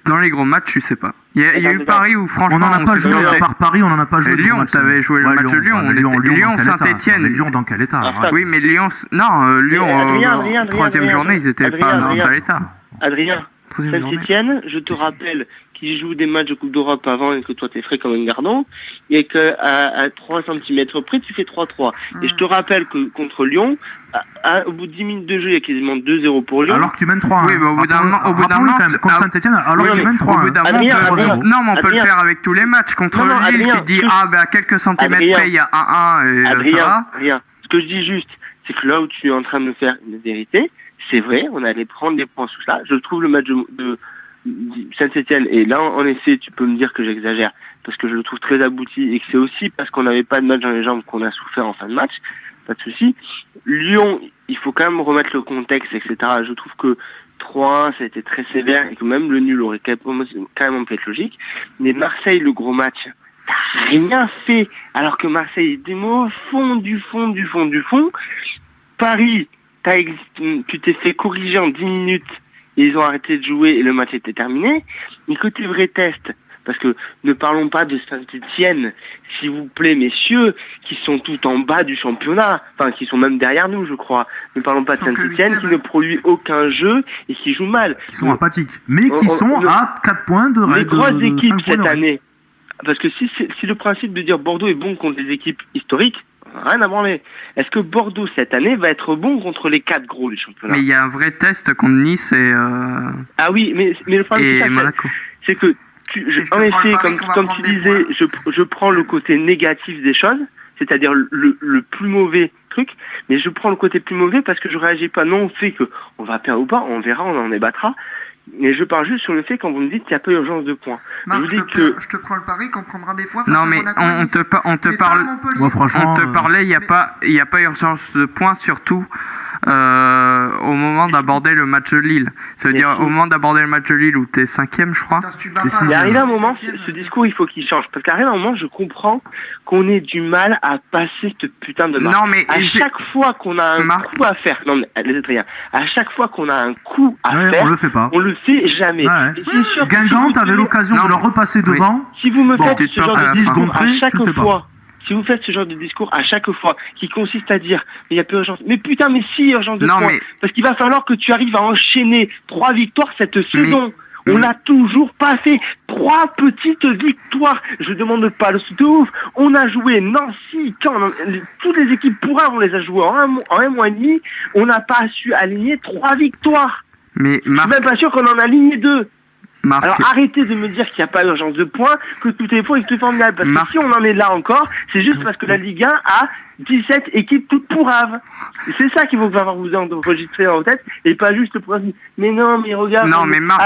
dans les gros matchs, tu sais pas. Il y a eu Paris où franchement... On n'en a pas joué, à part Paris, on n'en a pas joué. Lyon, t'avais joué le match de Lyon. Lyon Saint-Etienne. Lyon dans quel état? Oui, mais Lyon... Non, Lyon, troisième journée, ils étaient pas dans un état. Adrien, Saint-Etienne, je te rappelle qui joue des matchs de Coupe d'Europe avant et que toi t'es frais comme un gardon, et qu'à 3 cm près tu fais 3-3. Et je te rappelle que contre Lyon, au bout de 10 minutes de jeu, il y a quasiment 2-0 pour Lyon. Alors que tu mènes 3-1. Oui, mais au bout d'un moment, contre Saint-Etienne, alors que tu mènes 3-1. Non, mais on peut le faire avec tous les matchs. Contre Lille, tu dis, à quelques centimètres près, il y a 1-1 et ça va. Adrien, ce que je dis juste, c'est que là où tu es en train de me faire une vérité, c'est vrai, on allait prendre des points sous ça. Je trouve le match de Saint-Etienne, et là en effet tu peux me dire que j'exagère parce que je le trouve très abouti et que c'est aussi parce qu'on n'avait pas de match dans les jambes qu'on a souffert en fin de match, pas de souci. Lyon, il faut quand même remettre le contexte, etc. Je trouve que 3-1 ça a été très sévère et que même le nul aurait quand même pu être logique. Mais Marseille, le gros match, t'as rien fait alors que Marseille était au fond du fond. Paris, tu t'es fait corriger en 10 minutes. Ils ont arrêté de jouer et le match était terminé. Mais côté vrai test, parce que ne parlons pas de Saint-Etienne, s'il vous plaît, messieurs, qui sont tout en bas du championnat, enfin qui sont même derrière nous, je crois. Ne parlons pas de Saint-Etienne, qui ne produit aucun jeu et qui joue mal. Qui sont apathiques, mais qui sont à 4 points de les grosses équipes cette année. Parce que si le principe de dire Bordeaux est bon contre les équipes historiques, rien à branler. Est-ce que Bordeaux cette année va être bon contre les 4 gros du championnat? Mais il y a un vrai test contre Nice et Ah oui, mais le problème c'est que en effet, comme tu disais, je prends le côté négatif des choses, c'est-à-dire le plus mauvais truc, mais je prends le côté plus mauvais parce que je réagis pas non au fait qu'on va perdre ou pas, on verra, on en débattra. Mais je parle juste sur le fait quand vous me dites qu'il n'y a pas urgence de points. Marc, je te prends le pari qu'on prendra des points face non, à mais Monaco. On te parlait, il n'y a pas urgence de points, surtout au moment d'aborder le match de Lille. Ça veut dire au moment d'aborder le match de Lille où tu es 5e, je crois. Il arrive un moment, ce discours il faut qu'il change. Parce qu'à un moment, je comprends qu'on ait du mal à passer ce putain de match. Non, mais à chaque fois qu'on a un coup à faire, non mais Adrien, à chaque fois qu'on a un coup à faire, on le fait pas. On le fait jamais. C'est sûr Guingamp, t'avais l'occasion de leur repasser devant. Si vous me faites ce genre de 10 secondes à chaque fois, si vous faites ce genre de discours à chaque fois, qui consiste à dire, mais il n'y a pas urgence, mais putain, mais si, urgence de Non, points, mais- parce qu'il va falloir que tu arrives à enchaîner 3 victoires cette saison. On l'a toujours pas fait. 3 petites victoires. Je demande pas le de ouf. On a joué Nancy, Caen, toutes les équipes pourraient, on les a jouées en un mois et demi. On n'a pas su aligner 3 victoires. Mais Je suis même pas sûr qu'on en a aligné 2. Marc, Alors arrêtez de me dire qu'il n'y a pas d'urgence de points, que tout est faux et que tout est formidable. Parce Marc. que si on en est là encore, c'est juste parce que la Ligue 1 a 17 équipes toutes pourraves. Et c'est ça qu'il faut avoir vous enregistrer en tête et pas juste le principe. Mais non, mais regarde. Non, mais Marc.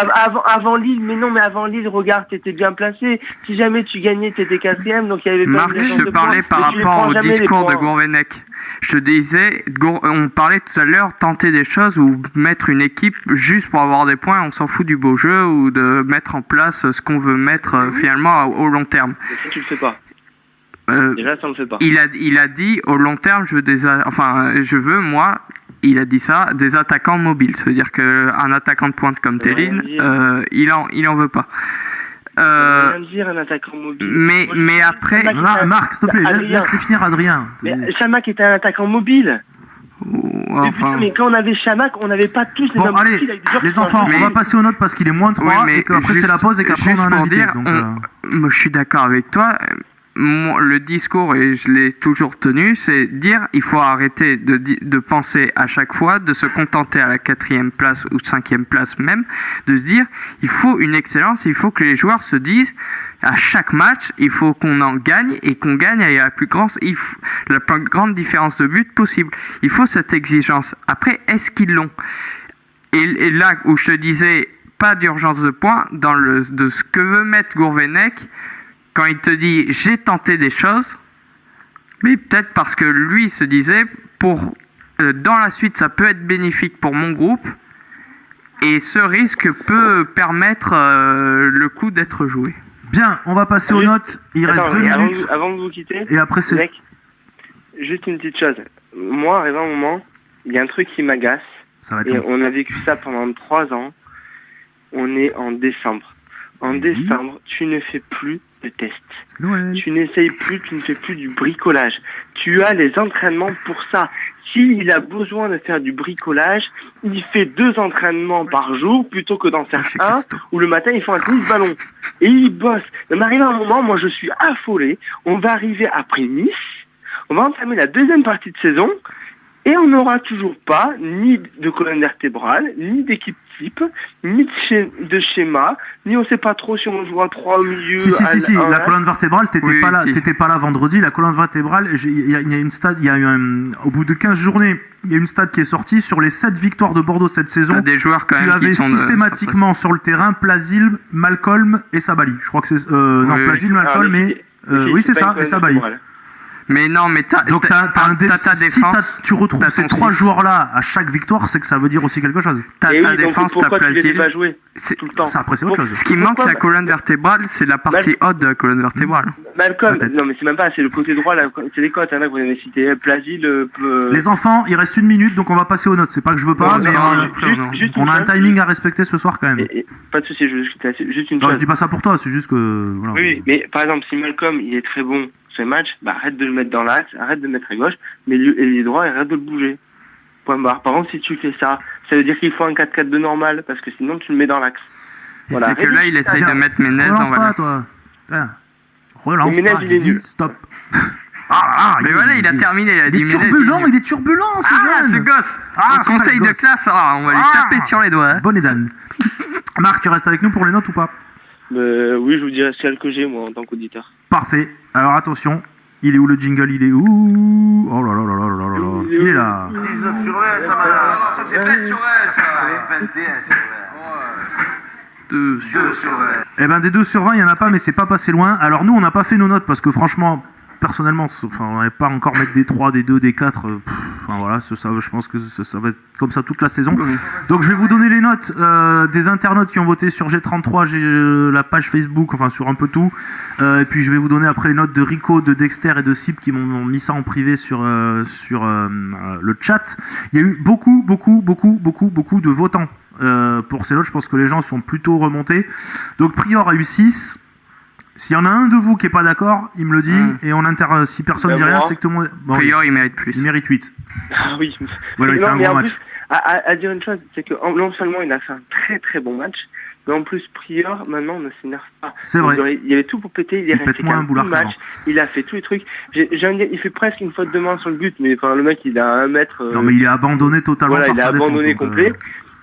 Avant Lille, mais non, mais avant Lille, regarde, t'étais bien placé. Si jamais tu gagnais, t'étais 4e, donc il y avait pas Marc, d'urgence je de te parlais points. par Mais tu les rapport prends au jamais, les discours de points. Gourvenec. Je te disais, on parlait tout à l'heure, tenter des choses ou mettre une équipe juste pour avoir des points, on s'en fout du beau jeu ou de mettre en place ce qu'on veut mettre finalement au long terme. Mais ça, tu le fais pas. Euh, Déjà, ça on le fait pas. il a dit au long terme, je veux moi, il a dit ça, des attaquants mobiles. Ça veut dire qu'un attaquant de pointe comme Ça veut Télin, rien il en veut pas. Ça veut rien dire, un attaquant mobile. mais après- Samac était un- Marc, s'il te plaît, Adrien. laisse-le finir, Adrien. Mais Chamac était un attaquant mobile. Ouais, enfin, Mais quand on avait Chamac, on n'avait pas tous les Bon, mêmes allez, profils avec des joueurs les qui sont enfants, Mais- on va passer aux notes parce qu'il est moins 3 oui, mais et qu'après c'est juste- la pause et qu'après on juste a un pour invité. dire, donc, moi, je suis d'accord avec toi. Moi, le discours, et je l'ai toujours tenu, c'est dire il faut arrêter de penser à chaque fois, de se contenter à la 4e place ou 5e place même, de se dire il faut une excellence, il faut que les joueurs se disent à chaque match, il faut qu'on en gagne et qu'on gagne avec la plus grande différence de but possible. Il faut cette exigence. Après, est-ce qu'ils l'ont? Et là où je te disais, pas d'urgence de points, de ce que veut mettre Gourvenec, quand il te dit j'ai tenté des choses, mais peut-être parce que lui se disait, dans la suite ça peut être bénéfique pour mon groupe, et ce risque peut permettre le coup d'être joué. Bien, on va passer aux Juste- notes. Il reste Attends, 2 et minutes. avant de vous quitter, Et après c'est... mec, juste une petite chose. Moi, arrivé un moment, il y a un truc qui m'agace, Ça va être et long. on a vécu ça pendant 3 ans. On est en décembre. En décembre, tu ne fais plus de tests. C'est Noël. Tu n'essayes plus, tu ne fais plus du bricolage. Tu as les entraînements pour ça. S'il a besoin de faire du bricolage, il fait 2 entraînements par jour plutôt que d'en faire Chez un Christo. où le matin il fait un tennis ballon. Et il bosse. Mais arrivé à un moment, moi je suis affolé. On va arriver après Nice. On va entamer la 2e partie de saison. Et on n'aura toujours pas ni de colonne vertébrale, ni d'équipe type, ni de schéma, ni on sait pas trop si on joue à 3 au milieu. Si, à la un. colonne vertébrale, t'étais Oui, pas là, si. t'étais pas là vendredi. La colonne vertébrale, il y a une stade, il y a eu au bout de 15 journées, il y a une stade qui est sortie sur les 7 victoires de Bordeaux cette saison. T'as des joueurs quand Tu même avais qui sont systématiquement sur le terrain Plasil, Malcolm et Sabali. Je crois que c'est non Oui, Plasil, Alors, Malcolm et oui c'est pas ça une et colonne Sabali. vertébrale. Mais non, mais Donc t'as un ta si défense. tu retrouves t'as ces ton 3 six. joueurs-là à chaque victoire, c'est que ça veut dire aussi quelque chose. Ta Et oui, donc défense, ta pourquoi tu les fais Plasil. pas jouer C'est- tout le temps? Ça après c'est autre chose. Ce qui manque, c'est la Pourquoi colonne vertébrale, c'est la partie haute de la colonne vertébrale. Malcolm, Peut-être. non mais c'est même pas, c'est le côté droit, là, c'est les côtes, hein, là, que vous avez cité, Plasil, Les enfants, il reste 1 minute, donc on va passer aux notes. C'est pas que je veux pas, Non, mais non, juste on une a un chose. timing à respecter ce soir quand même. Pas de soucis, je veux juste une Non, je chose. dis pas ça pour toi, c'est juste que voilà. Oui, mais par exemple, si Malcolm il est très bon sur les matchs, bah arrête de le mettre dans l'axe, arrête de le mettre à gauche, mais lui il est droit et arrête de le bouger. Point barre. Par contre, si tu fais ça, ça veut dire qu'il faut un 4-4-2 normal, parce que sinon tu le mets dans l'axe. Et Voilà. c'est que là, il essaye Tiens, de mettre Ménez en Relance pas valeur. toi. Putain. Relance Mais Ménez, pas, il est dis nul. stop. Ah, Mais voilà, il a terminé, il a Il dit est Ménez, turbulent, il- il est turbulent ce Ah, ce jeune. gosse Ah, Au conseil sale de gosse. classe, on va lui Ah. taper sur les doigts. hein. Bonne Dan. Marc, tu restes avec nous pour les notes ou pas? Oui, je vous dirai celle que j'ai moi en tant qu'auditeur. Parfait. Alors attention, il est où le jingle? Il est où? Oh là là là là là là là. Il est là. 19 sur 20, ça va. Ça, c'est fait sur elle, ça. 21 sur 20. 2 2 sur 20. Eh ben des 2 sur 20, il n'y en a pas, mais c'est pas passé loin. Alors nous, on n'a pas fait nos notes parce que franchement, personnellement, enfin, on n'allait pas encore mettre des 3, des 2, des 4. Enfin voilà, je pense que ça va être comme ça toute la saison. Donc je vais vous donner les notes des internautes qui ont voté sur G33, j'ai la page Facebook, enfin sur un peu tout. Et puis je vais vous donner après les notes de Rico, de Dexter et de Sip qui m'ont mis ça en privé sur le chat. Il y a eu beaucoup de votants. Pour ces notes, je pense que les gens sont plutôt remontés. Donc Prior a eu 6, S'il y en a un de vous qui est pas d'accord, il me le dit, et on si personne Ben dit rien, moi. c'est que tout le monde... Bon, Prior, il mérite plus. il mérite 8. Ah oui. Voilà, il fait Non, un mais gros en match. plus, à dire une chose, c'est que non seulement il a fait un très très bon match, mais en plus Prior maintenant ne s'énerve pas. C'est vrai. Il y avait tout pour péter, il est Il pète resté moins un calme tout boulard le match, il a fait tous les trucs. J'ai envie de dire, il fait presque une faute de main sur le but, mais enfin le mec il a 1 mètre. Non, mais il est abandonné totalement voilà, par il a sa abandonné défense. complet.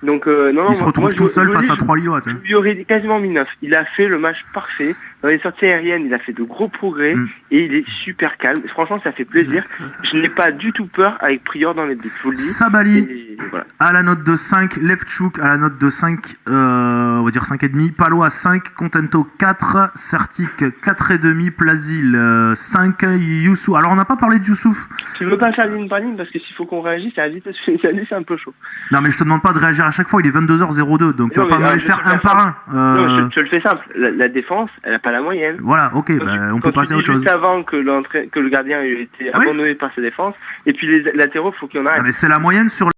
Donc non, Il se retrouve tout seul face à 3 Lillois. je lui aurais quasiment mis 9. Il a fait le match parfait. Dans les sorties aériennes, il a fait de gros progrès et il est super calme. Franchement, ça fait plaisir. Je n'ai pas du tout peur avec Prior dans les buts, je vous le dis. Sabali Et voilà. à la note de 5, Levchuk à la note de 5, on va dire 5,5, Palois 5, Contento 4, Sertic 4,5, Plasil 5, Youssouf. Alors on n'a pas parlé de Youssouf. Tu veux pas faire ligne par ligne parce que s'il faut qu'on réagisse, ça vite, c'est un peu chaud. Non mais je te demande pas de réagir à chaque fois, il est 22h02, donc tu Non, vas pas mais, me les je faire vais te un faire par simple. un. Non, je le fais simple. La défense, elle n'a pas la moyenne. Voilà, ok, Quand bah, tu- on quand peut passer à tu autre dis chose. juste avant que le gardien ait été abandonné par sa défense, et puis les latéraux, faut qu'il y en Ah, arrête. mais c'est la moyenne sur